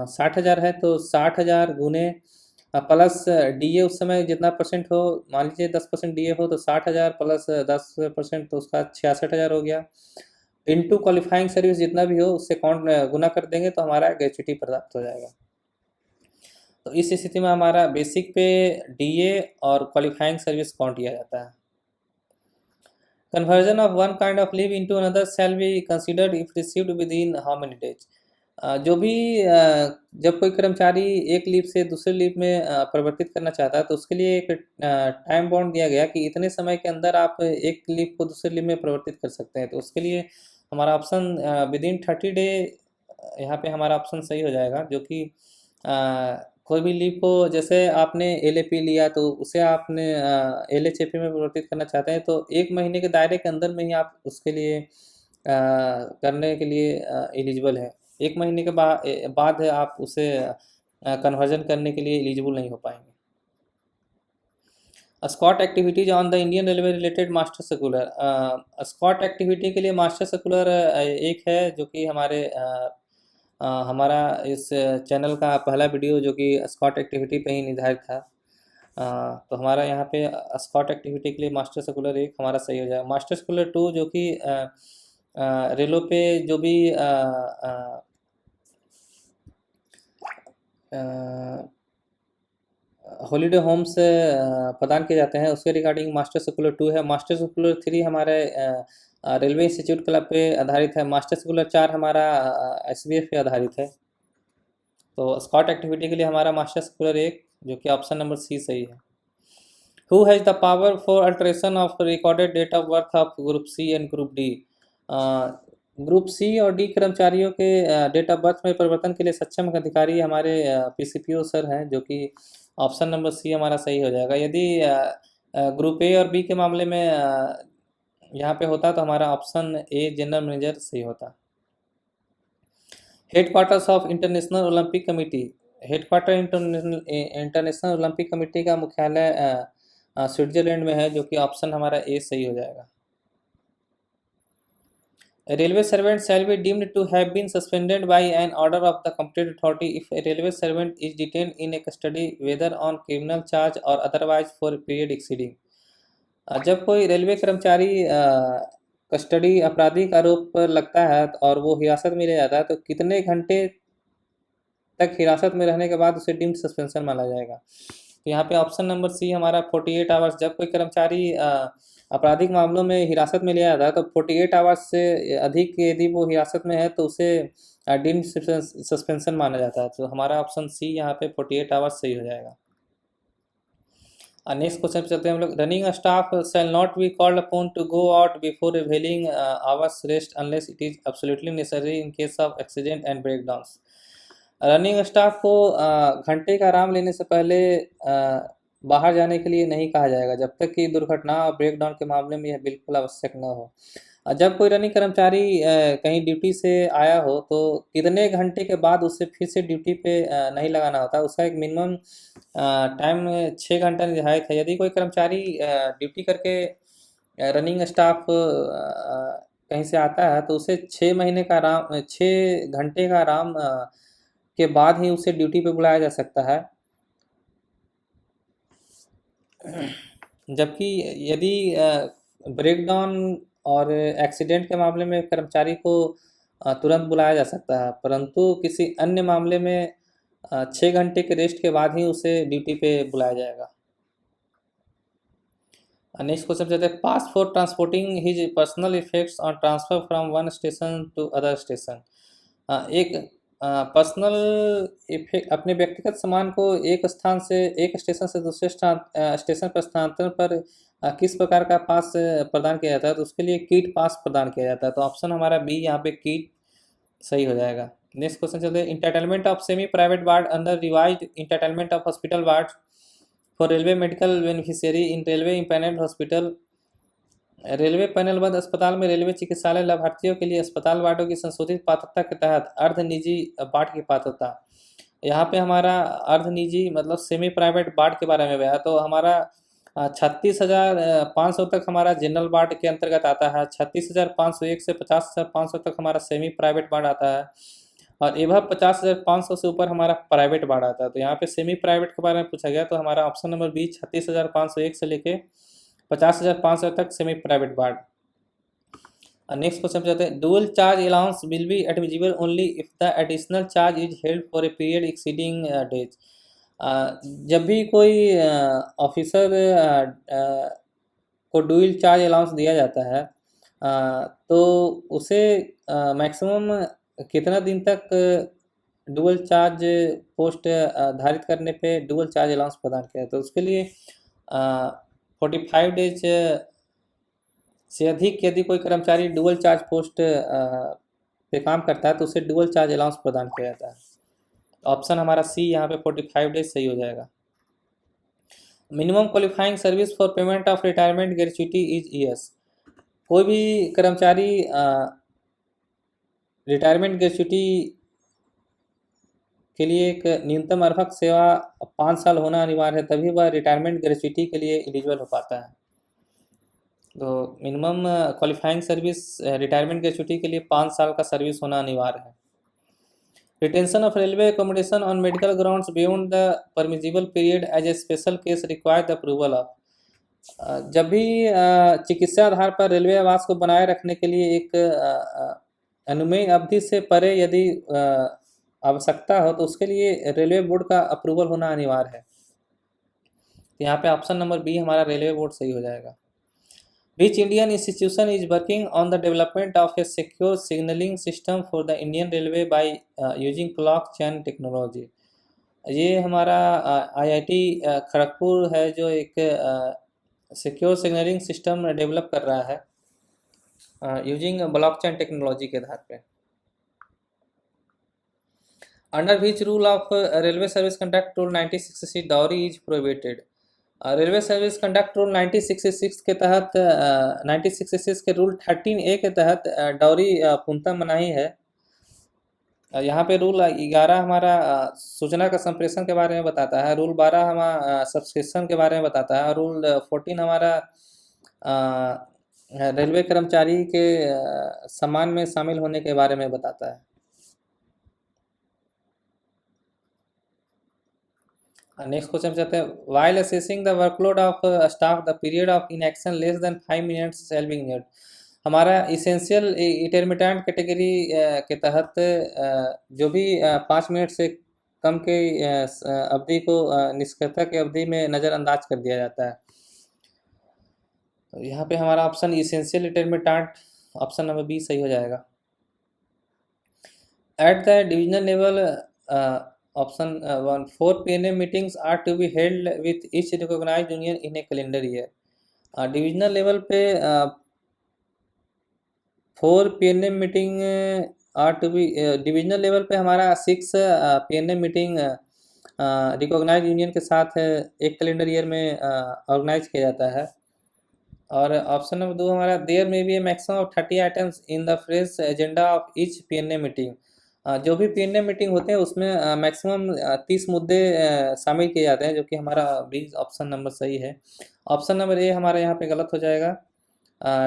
60,000 है तो 60,000 गुने प्लस डीए उस समय जितना परसेंट हो, मान लीजिए 10% डीए हो तो 60,000 प्लस 10% तो उसका 66,000 हो गया। इनटू क्वालिफाइंग सर्विस जितना भी हो उससे काउंट गुना कर देंगे तो हमारा ग्रेच्युटी प्राप्त हो जाएगा। तो इस स्थिति में हमारा बेसिक पे डीए और क्वालिफाइंग सर्विस काउंट किया जाता है। Conversion of one kind of leave into another shall be considered if received with in how many days. जो भी जब कोई कर्मचारी एक लीव से दूसरे लीव में परिवर्तित करना चाहता है तो उसके लिए एक टाइम बाउंड दिया गया कि इतने समय के अंदर आप एक लीव को दूसरे लीव में परिवर्तित कर सकते हैं। तो उसके लिए हमारा ऑप्शन विद इन 30 डे यहाँ पे हमारा ऑप्शन सही हो जाएगा, जो कि कोई भी लीव को जैसे आपने एलएपी लिया तो उसे आपने एलएचएपी में परिवर्तित करना चाहते हैं तो 1 महीने के दायरे के अंदर में ही आप उसके लिए करने के लिए एलिजिबल है। 1 महीने के बाद आप उसे कन्वर्जन करने के लिए एलिजिबल नहीं हो पाएंगे। Scout activities on the Indian railway related master circular. Scout activity के लिए मास्टर सर्कुलर एक है जो कि हमारा इस चैनल का पहला वीडियो जो कि स्कॉट एक्टिविटी पे ही निर्धारित था। तो हमारा यहाँ पे स्कॉट एक्टिविटी के लिए मास्टर सर्कुलर 1 हमारा सही हो जाएगा। मास्टर सर्कुलर 2 जो कि रेलों पे जो भी हॉलीडे होम्स प्रदान किए जाते हैं उसके रिगार्डिंग मास्टर सर्कुलर 2 है। मास्टर सर्कुलर 3 हमारे रेलवे इंस्टीट्यूट क्लब पे आधारित है। मास्टर सर्कुलर 4 हमारा एसबीएफ पे आधारित है। तो स्कॉट एक्टिविटी के लिए हमारा मास्टर सर्कुलर 1 जो कि ऑप्शन नंबर सी सही है। Who has the power for alteration of recorded date of birth of group C and group D. Group C और डी कर्मचारियों के डेट ऑफ बर्थ में परिवर्तन के लिए सक्षम अधिकारी हमारे पीसीपीओ सर हैं, जो कि ऑप्शन नंबर सी हमारा सही हो जाएगा। यदि ग्रुप ए और बी के मामले में यहाँ पे होता तो हमारा ऑप्शन ए जनरल मैनेजर सही होता। Headquarters of international Olympic committee. Headquarter international Olympic committee का मुख्यालय स्विट्जरलैंड में है, जो कि ऑप्शन हमारा ए सही हो जाएगा। A railway servant shall be deemed to have been suspended by an order of the competent authority if a railway servant is detained in a custody whether on criminal charge or otherwise for a period exceeding। जब कोई रेलवे कर्मचारी कस्टडी आपराधिक आरोप पर लगता है और वो हिरासत में लिया जाता है तो कितने घंटे तक हिरासत में रहने के बाद उसे डीम्ड सस्पेंशन माना जाएगा। तो यहाँ पे ऑप्शन नंबर सी हमारा 48 आवर्स। जब कोई कर्मचारी आपराधिक मामलों में हिरासत में लिया जाता है तो 48 आवर्स से अधिक यदि वो हिरासत में है तो उसे डीम्ड सस्पेंशन माना जाता है। तो हमारा ऑप्शन सी यहाँ पे 48 आवर्स सही हो जाएगा। नेक्स्ट क्वेश्चन पे चलते हैं हम लोग। Running staff shall not be called upon to go out before revealing hours rest unless it is absolutely necessary in case of accident and breakdowns. Running staff को घंटे का आराम लेने से पहले बाहर जाने के लिए नहीं कहा जाएगा जब तक कि दुर्घटना और ब्रेकडाउन के मामले में यह बिल्कुल आवश्यक न हो। जब कोई रनिंग कर्मचारी कहीं ड्यूटी से आया हो तो कितने घंटे के बाद उसे फिर से ड्यूटी पे नहीं लगाना होता। उसका एक मिनिमम टाइम 6 घंटा निर्धारित है। यदि कोई कर्मचारी ड्यूटी करके रनिंग स्टाफ कहीं से आता है तो उसे 6 महीने का आराम 6 घंटे का आराम के बाद ही उसे ड्यूटी पे बुलाया जा सकता है। जबकि यदि ब्रेकडाउन और एक्सीडेंट के मामले में कर्मचारी को तुरंत बुलाया जा सकता है, परंतु किसी अन्य मामले में 6 घंटे के रेस्ट के बाद ही उसे ड्यूटी पे बुलाया जाएगा। नेक्स्ट क्वेश्चन चलते हैं, pass for transporting his personal effects on transfer from one station to other station. एक पर्सनल इफेक्ट अपने व्यक्तिगत सामान को एक स्थान से एक स्टेशन से दूसरे स्टेशन पर स्थानांतरण पर किस प्रकार का पास प्रदान किया जाता है, तो उसके लिए किट पास प्रदान किया जाता है। तो ऑप्शन हमारा बी यहाँ पे किट सही हो जाएगा। नेक्स्ट क्वेश्चन चलते हैं, entertainment of semi private ward under revised entertainment of hospital ward for railway medical beneficiary in railway empanelled hospital. Railway पैनलबद्ध अस्पताल में रेलवे चिकित्सालय लाभार्थियों के लिए अस्पताल वार्डों की संशोधित पात्रता के तहत अर्ध निजी वार्ड की पात्रता। यहाँ पे हमारा अर्ध निजी मतलब सेमी प्राइवेट वार्ड के बारे में बताया, तो हमारा 36,500 तक हमारा जनरल वार्ड के अंतर्गत आता है, 36,501 से 50,500 तक हमारा सेमी प्राइवेट वार्ड आता है, और एवं 50,500 से ऊपर हमारा प्राइवेट वार्ड आता है। तो यहाँ पे सेमी प्राइवेट के बारे में पूछा गया, तो हमारा ऑप्शन नंबर बी 36,501 से लेके 50,500 तक semi private ward. Next question जाते हैं, dual charge allowance will be admissible only if the additional charge is held for a period exceeding days. जब भी कोई ऑफिसर को डुअल चार्ज अलाउंस दिया जाता है, तो उसे मैक्सिमम कितना दिन तक डुअल चार्ज पोस्ट धारित करने पे डुअल चार्ज अलाउंस प्रदान किया, तो उसके लिए 45 डेज से अधिक यदि कोई कर्मचारी डुअल चार्ज पोस्ट पे काम करता है तो उसे डुअल चार्ज अलाउंस प्रदान किया जाता है। ऑप्शन हमारा सी यहाँ पे 45 डेज सही हो जाएगा। Minimum qualifying service for payment of retirement gratuity is years. कोई भी कर्मचारी रिटायरमेंट ग्रेच्युटी के लिए एक न्यूनतम अर्हक सेवा 5 साल होना अनिवार्य है, तभी वह रिटायरमेंट ग्रेच्युटी के लिए एलिजिबल हो पाता है। तो minimum qualifying service retirement gratuity के लिए 5 साल का सर्विस होना अनिवार्य है। Retention of railway accommodation on medical grounds beyond the permissible period as a special case require the approval of. जब भी चिकित्सा आधार पर रेलवे आवास को बनाए रखने के लिए एक अनुमेय अवधि से परे यदि आवश्यकता हो तो उसके लिए रेलवे बोर्ड का अप्रूवल होना अनिवार्य है। यहाँ पे ऑप्शन नंबर बी हमारा रेलवे बोर्ड सही हो जाएगा। Which Indian institution is working on the development of a secure signaling system for the Indian Railway by using blockchain technology? ये हमारा IIT खड़गपुर है जो एक सिक्योर सिग्नलिंग सिस्टम डेवलप कर रहा है यूजिंग ब्लॉकचेन टेक्नोलॉजी के आधार पे। Under which rule of railway service conduct rule 1966 dowry is prohibited. Railway service conduct rule 1966 के तहत 1966 के रूल 13A के तहत डाउरी पूर्णतः मनाही है। यहाँ पे रूल 11 हमारा सूचना का संप्रेषण के बारे में बताता है, रूल 12 हमारा सब्सक्रिप्शन के बारे में बताता है, रूल 14 हमारा रेलवे कर्मचारी के सम्मान में शामिल होने के बारे में बताता है। नेक्स्ट क्वेश्चन चाहते हैं, while assessing the workload of staff the period of inaction less than 5 minutes shall be nude. हमारा इसेंशियल इंटरमिटेंट कैटेगरी के तहत जो भी 5 मिनट से कम के अवधि को निष्क्रियता की अवधि में नज़रअंदाज कर दिया जाता है। तो यहाँ पे हमारा option essential intermittent option number B सही हो जाएगा। At the divisional level option 1 4 PNM meetings are to be held with each recognised union in a calendar year. Divisional level पे 4 PNM meeting are to be divisional level पे हमारा 6 PNM मीटिंग रिकॉग्नाइज्ड यूनियन के साथ एक कैलेंडर ईयर में ऑर्गेनाइज किया जाता है। और ऑप्शन नंबर 2 हमारा देयर में भी maximum of 30 items in the fresh agenda of each PNM meeting. जो भी PNM मीटिंग होते हैं उसमें मैक्सिमम 30 मुद्दे शामिल किए जाते हैं, जो कि हमारा बी ऑप्शन नंबर सही है। ऑप्शन नंबर ए हमारा यहाँ पे गलत हो जाएगा।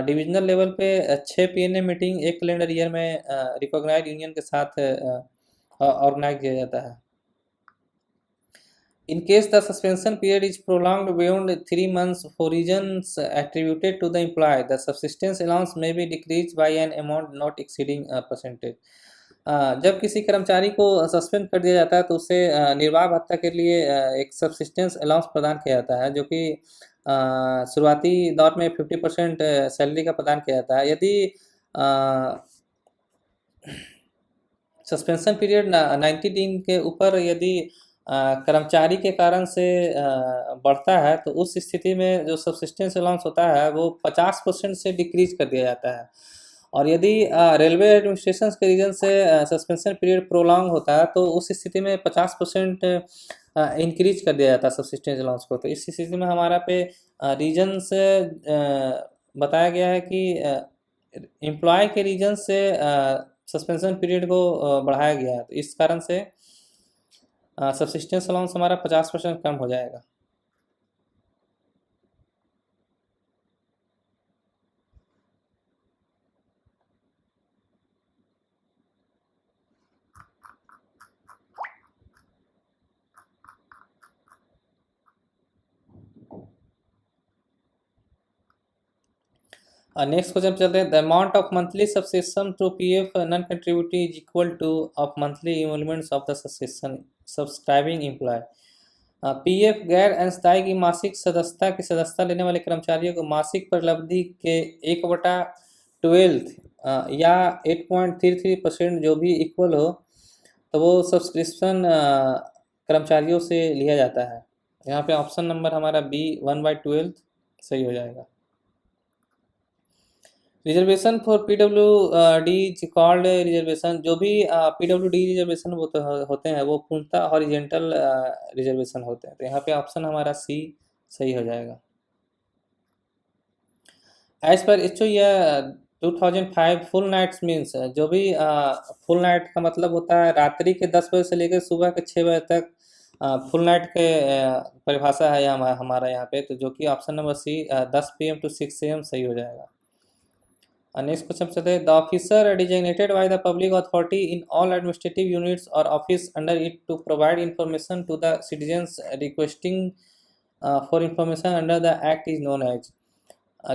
डिविजनल लेवल पे 6 PNM मीटिंग एक कैलेंडर ईयर में रिकॉग्नाइज्ड यूनियन के साथ ऑर्गेनाइज किया जाता है। In case the suspension period is prolonged beyond 3 months for reasons attributed to the employee, the subsistence allowance may be decreased by an amount not exceeding a percentage. जब किसी कर्मचारी को सस्पेंड कर दिया जाता है तो उसे निर्वाह भत्ता के लिए एक सब्सिस्टेंस अलाउंस प्रदान किया जाता है, जो कि शुरुआती दौर में 50% सैलरी का प्रदान किया जाता है। यदि सस्पेंशन पीरियड 90 दिन के ऊपर यदि कर्मचारी के कारण से बढ़ता है, तो उस स्थिति में जो सब्सिस्टेंस अलाउंस होता है वो 50% से डिक्रीज कर दिया जाता है। और यदि रेलवे एडमिनिस्ट्रेशन के रीजन से सस्पेंशन पीरियड प्रोलॉन्ग होता है, तो उस स्थिति में 50% इंक्रीज कर दिया जाता है सब्सिस्टेंस अलाउंस को। तो इस स्थिति में हमारा पे रीजन से बताया गया है कि एम्प्लॉय के रीजन से सस्पेंशन पीरियड को बढ़ाया गया है। तो इस कारण से सब्सिस्टेंस अलाउंस हमारा 50% कम हो जाएगा। नेक्स्ट क्वेश्चन चलते हैं। The amount of monthly subscription to PF non contributive is equal to of monthly emoluments of the subscription subscribing employee. PF गैर अंशदायी की मासिक सदस्यता की सदस्यता लेने वाले कर्मचारियों को मासिक परिलब्धि के 1/12 या 8.33% जो भी इक्वल हो, तो वो सब्सक्रिप्शन कर्मचारियों से लिया जाता है। यहाँ पे ऑप्शन नंबर हमारा बी 1/12 सही हो जाएगा। Reservation for PW D called reservation. जो भी पीडब्ल्यू डी रिजर्वेशन होते हैं वो पूर्णतः हॉरिजेंटल रिजर्वेशन होते हैं। तो यहाँ पे ऑप्शन हमारा सी सही हो जाएगा। As per H 2005 full nights means, जो भी फुल नाइट का मतलब होता है रात्रि के 10 बजे से लेकर सुबह के 6 बजे तक फुल नाइट के परिभाषा है हमारा यहाँ पे। तो जो कि option number C 10 PM to 6 AM सही हो जाएगा। नेक्स्ट क्वेश्चन चलते हैं। The officer designated by the public authority in all administrative units और office under it to provide information to the citizens requesting for information under the act is known as.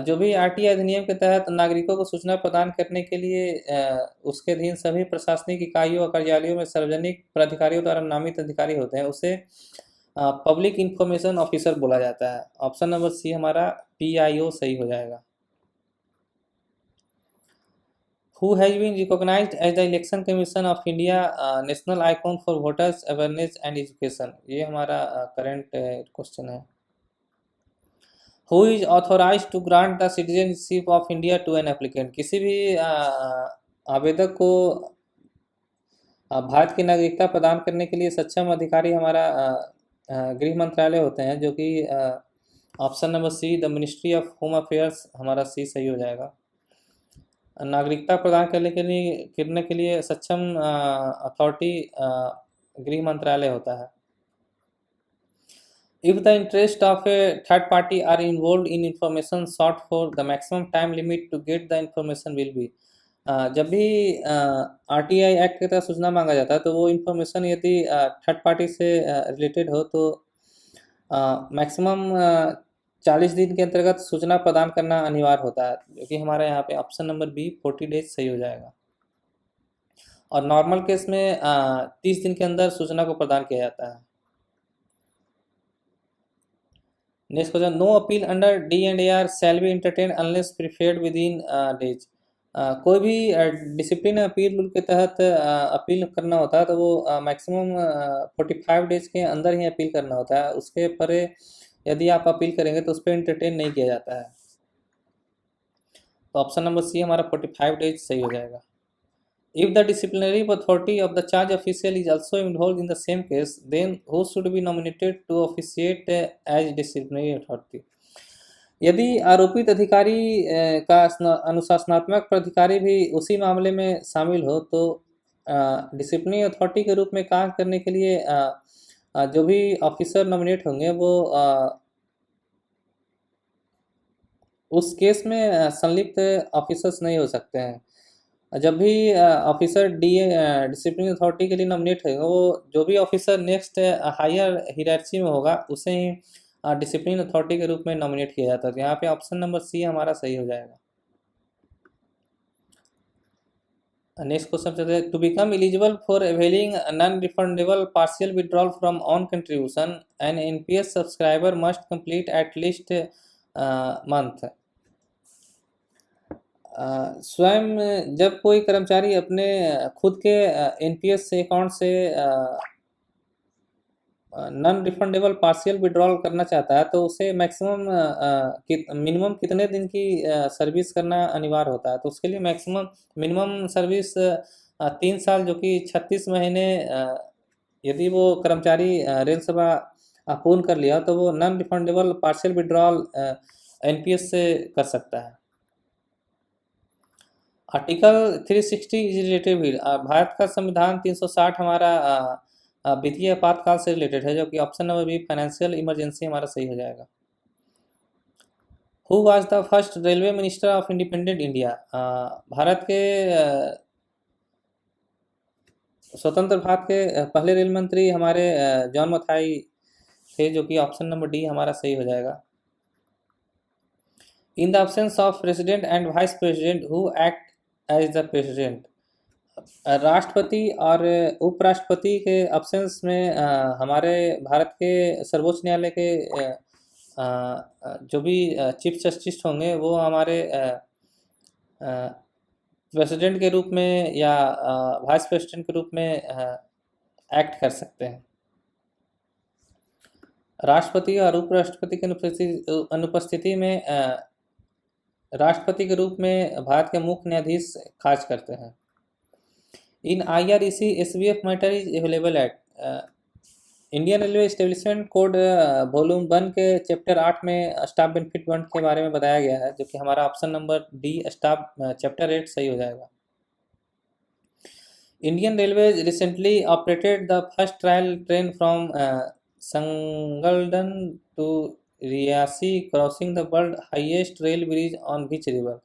जो भी आरटीआई अधिनियम के तहत नागरिकों को सूचना प्रदान करने के लिए उसके अधीन सभी प्रशासनिक इकाइयों और कार्यालयों में सार्वजनिक प्राधिकारियों द्वारा नामित अधिकारी होते हैं, उसे पब्लिक इंफॉर्मेशन ऑफिसर बोला जाता है। ऑप्शन नंबर सी हमारा PIO सही हो जाएगा। Who has been recognized as the Election Commission of India National Icon for Voters Awareness and Education? ये हमारा करंट क्वेश्चन है। Who is authorized to grant the citizenship of India to an applicant? किसी भी आवेदक को भारत की नागरिकता प्रदान करने के लिए सक्षम अधिकारी हमारा गृह मंत्रालय होते हैं, जो कि option number see the ministry of home affairs हमारा सी सही हो जाएगा। नागरिकता प्रदान करने के लिए सक्षम अथॉरिटी गृह मंत्रालय होता है। If the interest of a third party are involved in information sought for, the maximum time limit to get the information will be। जब भी RTI एक्ट के तहत सूचना मांगा जाता है, तो वो इन्फॉर्मेशन यदि थर्ड पार्टी से रिलेटेड हो तो मैक्सिमम 40 दिन के अंतर्गत सूचना प्रदान करना अनिवार्य होता है, जो कि हमारा यहाँ पे ऑप्शन नंबर बी 40 डेज सही हो जाएगा। और नॉर्मल केस में 30 दिन के अंदर सूचना को प्रदान किया जाता है। Next question. No appeal under D&AR shall be entertain unless preferred within days. कोई भी डिसिप्लिन अपील रूल के तहत अपील करना होता है, तो वो मैक्सिमम 45 डेज के अंदर ही अपील करना होता है। उसके परे यदि आप अपील करेंगे तो उस पर एंटरटेन नहीं किया जाता है। तो ऑप्शन नंबर सी हमारा 45 डेज सही हो जाएगा। If the disciplinary authority of the charge official is also involved in the same case, then who should be nominated to officiate as disciplinary authority? यदि आरोपित अधिकारी का अनुशासनात्मक प्राधिकारी भी उसी मामले में शामिल हो, तो डिसिप्लिनरी अथॉरिटी के रूप में काम करने के लिए जो भी ऑफिसर नॉमिनेट होंगे वो उस केस में संलिप्त ऑफिसर्स नहीं हो सकते हैं। जब भी ऑफिसर डिसिप्लिन अथॉरिटी के लिए नॉमिनेट होगा, वो जो भी ऑफिसर नेक्स्ट हायर हियरार्ची में होगा उसे ही डिसिप्लिन अथॉरिटी के रूप में नॉमिनेट किया जाता है। तो यहाँ पे ऑप्शन नंबर सी हमारा सही हो जाएगा। नेक्स्ट क्वेश्चन चलते हैं। To become eligible for availing non refundable partial withdrawal from on contribution an NPS subscriber must complete at least month. स्वयं जब कोई कर्मचारी अपने खुद के एनपीएस अकाउंट से नॉन रिफंडेबल पार्शियल विड्रॉल करना चाहता है तो उसे मैक्सिमम मिनिमम कितने दिन की सर्विस करना अनिवार्य होता है। तो उसके लिए मैक्सिमम मिनिमम सर्विस 3 साल, जो कि 36 महीने यदि वो कर्मचारी रेल सेवा पूर्ण कर लिया तो वो non refundable partial withdrawal NPS से कर सकता है। आर्टिकल 360 इज रिलेटेड भी, भारत का संविधान 360 हमारा वित्तीय आपातकाल से रिलेटेड है, जो कि option number be financial emergency हमारा सही हो जाएगा। Who was the first railway minister of independent India, Bharat के स्वतंत्र भारत के पहले रेल मंत्री हमारे जॉन मथाई थे, जो कि ऑप्शन नंबर डी हमारा सही हो जाएगा। In the absence of president and vice president who act as the president, राष्ट्रपति और उपराष्ट्रपति के अब्सेंस में हमारे भारत के सर्वोच्च न्यायालय के जो भी चीफ जस्टिस होंगे वो हमारे प्रेसिडेंट के रूप में या वाइस प्रेसिडेंट के रूप में एक्ट कर सकते हैं। राष्ट्रपति और उपराष्ट्रपति की अनुपस्थिति में राष्ट्रपति के रूप में भारत के मुख्य न्यायाधीश कार्य करते हैं। इन IREC SVF matter is available at, Indian railway establishment code volume 1 के चैप्टर 8 में स्टाफ बेनिफिट फंड के बारे में बताया गया है, जो कि हमारा option number D staff chapter 8 सही हो जाएगा। Indian railway recently operated the first trial train from Sangaldan to Reasi crossing the world highest rail bridge on which river,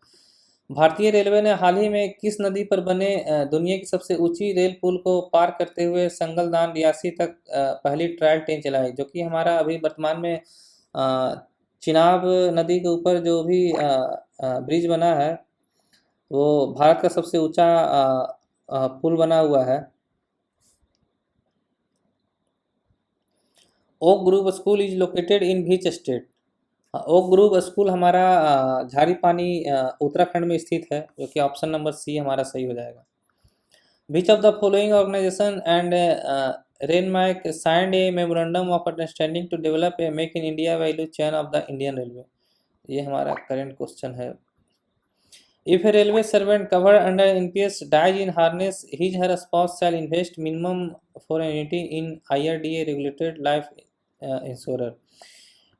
भारतीय रेलवे ने हाल ही में किस नदी पर बने दुनिया की सबसे ऊंची रेल पुल को पार करते हुए संगलदान रियासी तक पहली ट्रायल ट्रेन चलाई, जो कि हमारा अभी वर्तमान में चिनाब नदी के ऊपर जो भी ब्रिज बना है वो भारत का सबसे ऊंचा पुल बना हुआ है। Oak grove school is located in which state, oak grove school हमारा झारी पानी उत्तराखंड में स्थित है, जो कि ऑप्शन नंबर सी हमारा सही हो जाएगा। Which of the following organisation and Renmac signed a memorandum of understanding to develop a make in India value chain of the Indian railway, ये हमारा करंट क्वेश्चन है। If a railway servant covered under NPS dies in harness his her spouse shall invest minimum for annuity in IRDA regulated life insurer,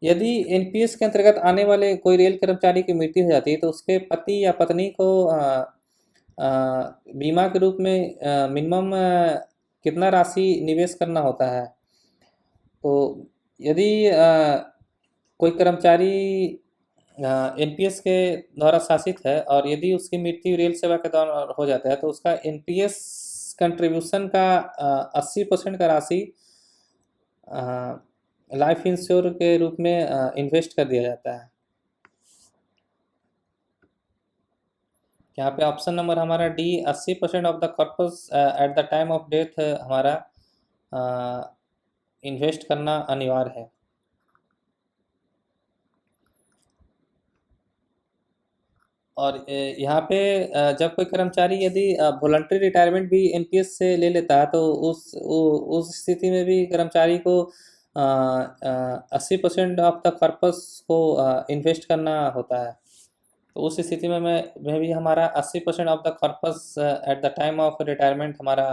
यदि एनपीएस के अंतर्गत आने वाले कोई रेल कर्मचारी की मृत्यु हो जाती है तो उसके पति या पत्नी को बीमा के रूप में मिनिमम कितना राशि निवेश करना होता है। तो यदि कोई कर्मचारी एनपीएस के द्वारा शासित है और यदि उसकी मृत्यु रेल सेवा के दौरान हो जाता है तो उसका एनपीएस कंट्रीब्यूशन का 80% का राशि लाइफ इंश्योर के रूप में इन्वेस्ट कर दिया जाता है। यहाँ पे ऑप्शन नंबर हमारा D 80% of the corpus at the time of death हमारा इन्वेस्ट करना अनिवार्य है। और यहाँ पे जब कोई कर्मचारी यदि वॉलंटरी रिटायरमेंट भी एनपीएस से ले लेता है तो उस स्थिति में भी कर्मचारी को 80% ऑफ द कॉर्पस को इन्वेस्ट करना होता है। तो उस स्थिति में भी हमारा 80% of the corpus at the time of retirement हमारा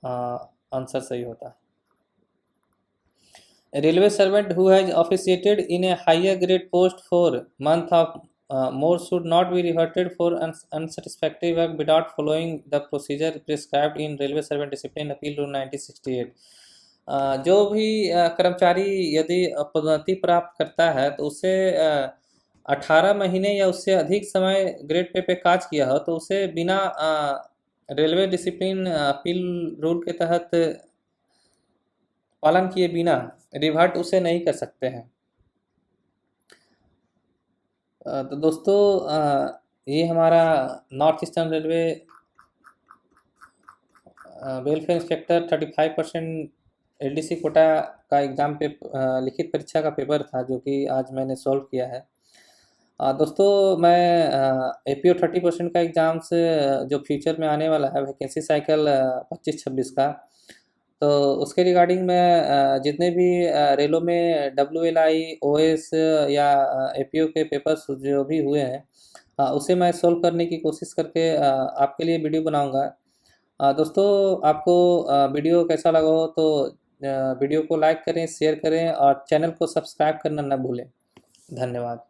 आंसर सही होता है। Railway servant who has officiated in a higher grade post for month of more should not be reverted for unsatisfactory work without following the procedure prescribed in Railway Servant Discipline Appeal Rule 1968। जो भी कर्मचारी यदि पदोन्नति प्राप्त करता है तो उसे 18 महीने या उससे अधिक समय ग्रेड पे कार्य किया हो तो उसे बिना रेलवे डिसिप्लिन अपील रूल के तहत पालन किए बिना रिवर्ट उसे नहीं कर सकते हैं। तो दोस्तों ये हमारा north eastern railway welfare inspector 35% LDC quota का एग्ज़ाम पे लिखित परीक्षा का पेपर था, जो कि आज मैंने सॉल्व किया है। दोस्तों, मैं एपीओ 30% का एग्ज़ाम से जो फ्यूचर में आने वाला है वैकेंसी साइकिल 25-26 का, तो उसके रिगार्डिंग मैं जितने भी रेलों में डब्ल्यूएलआई, ओएस या एपीओ के पेपर्स जो भी हुए हैं, उसे मैं सोल्व करने की कोशिश करके आपके लिए वीडियो बनाऊंगा। दोस्तों, आपको वीडियो कैसा लगा हो तो वीडियो को लाइक करें, शेयर करें और चैनल को सब्सक्राइब करना न भूलें। धन्यवाद।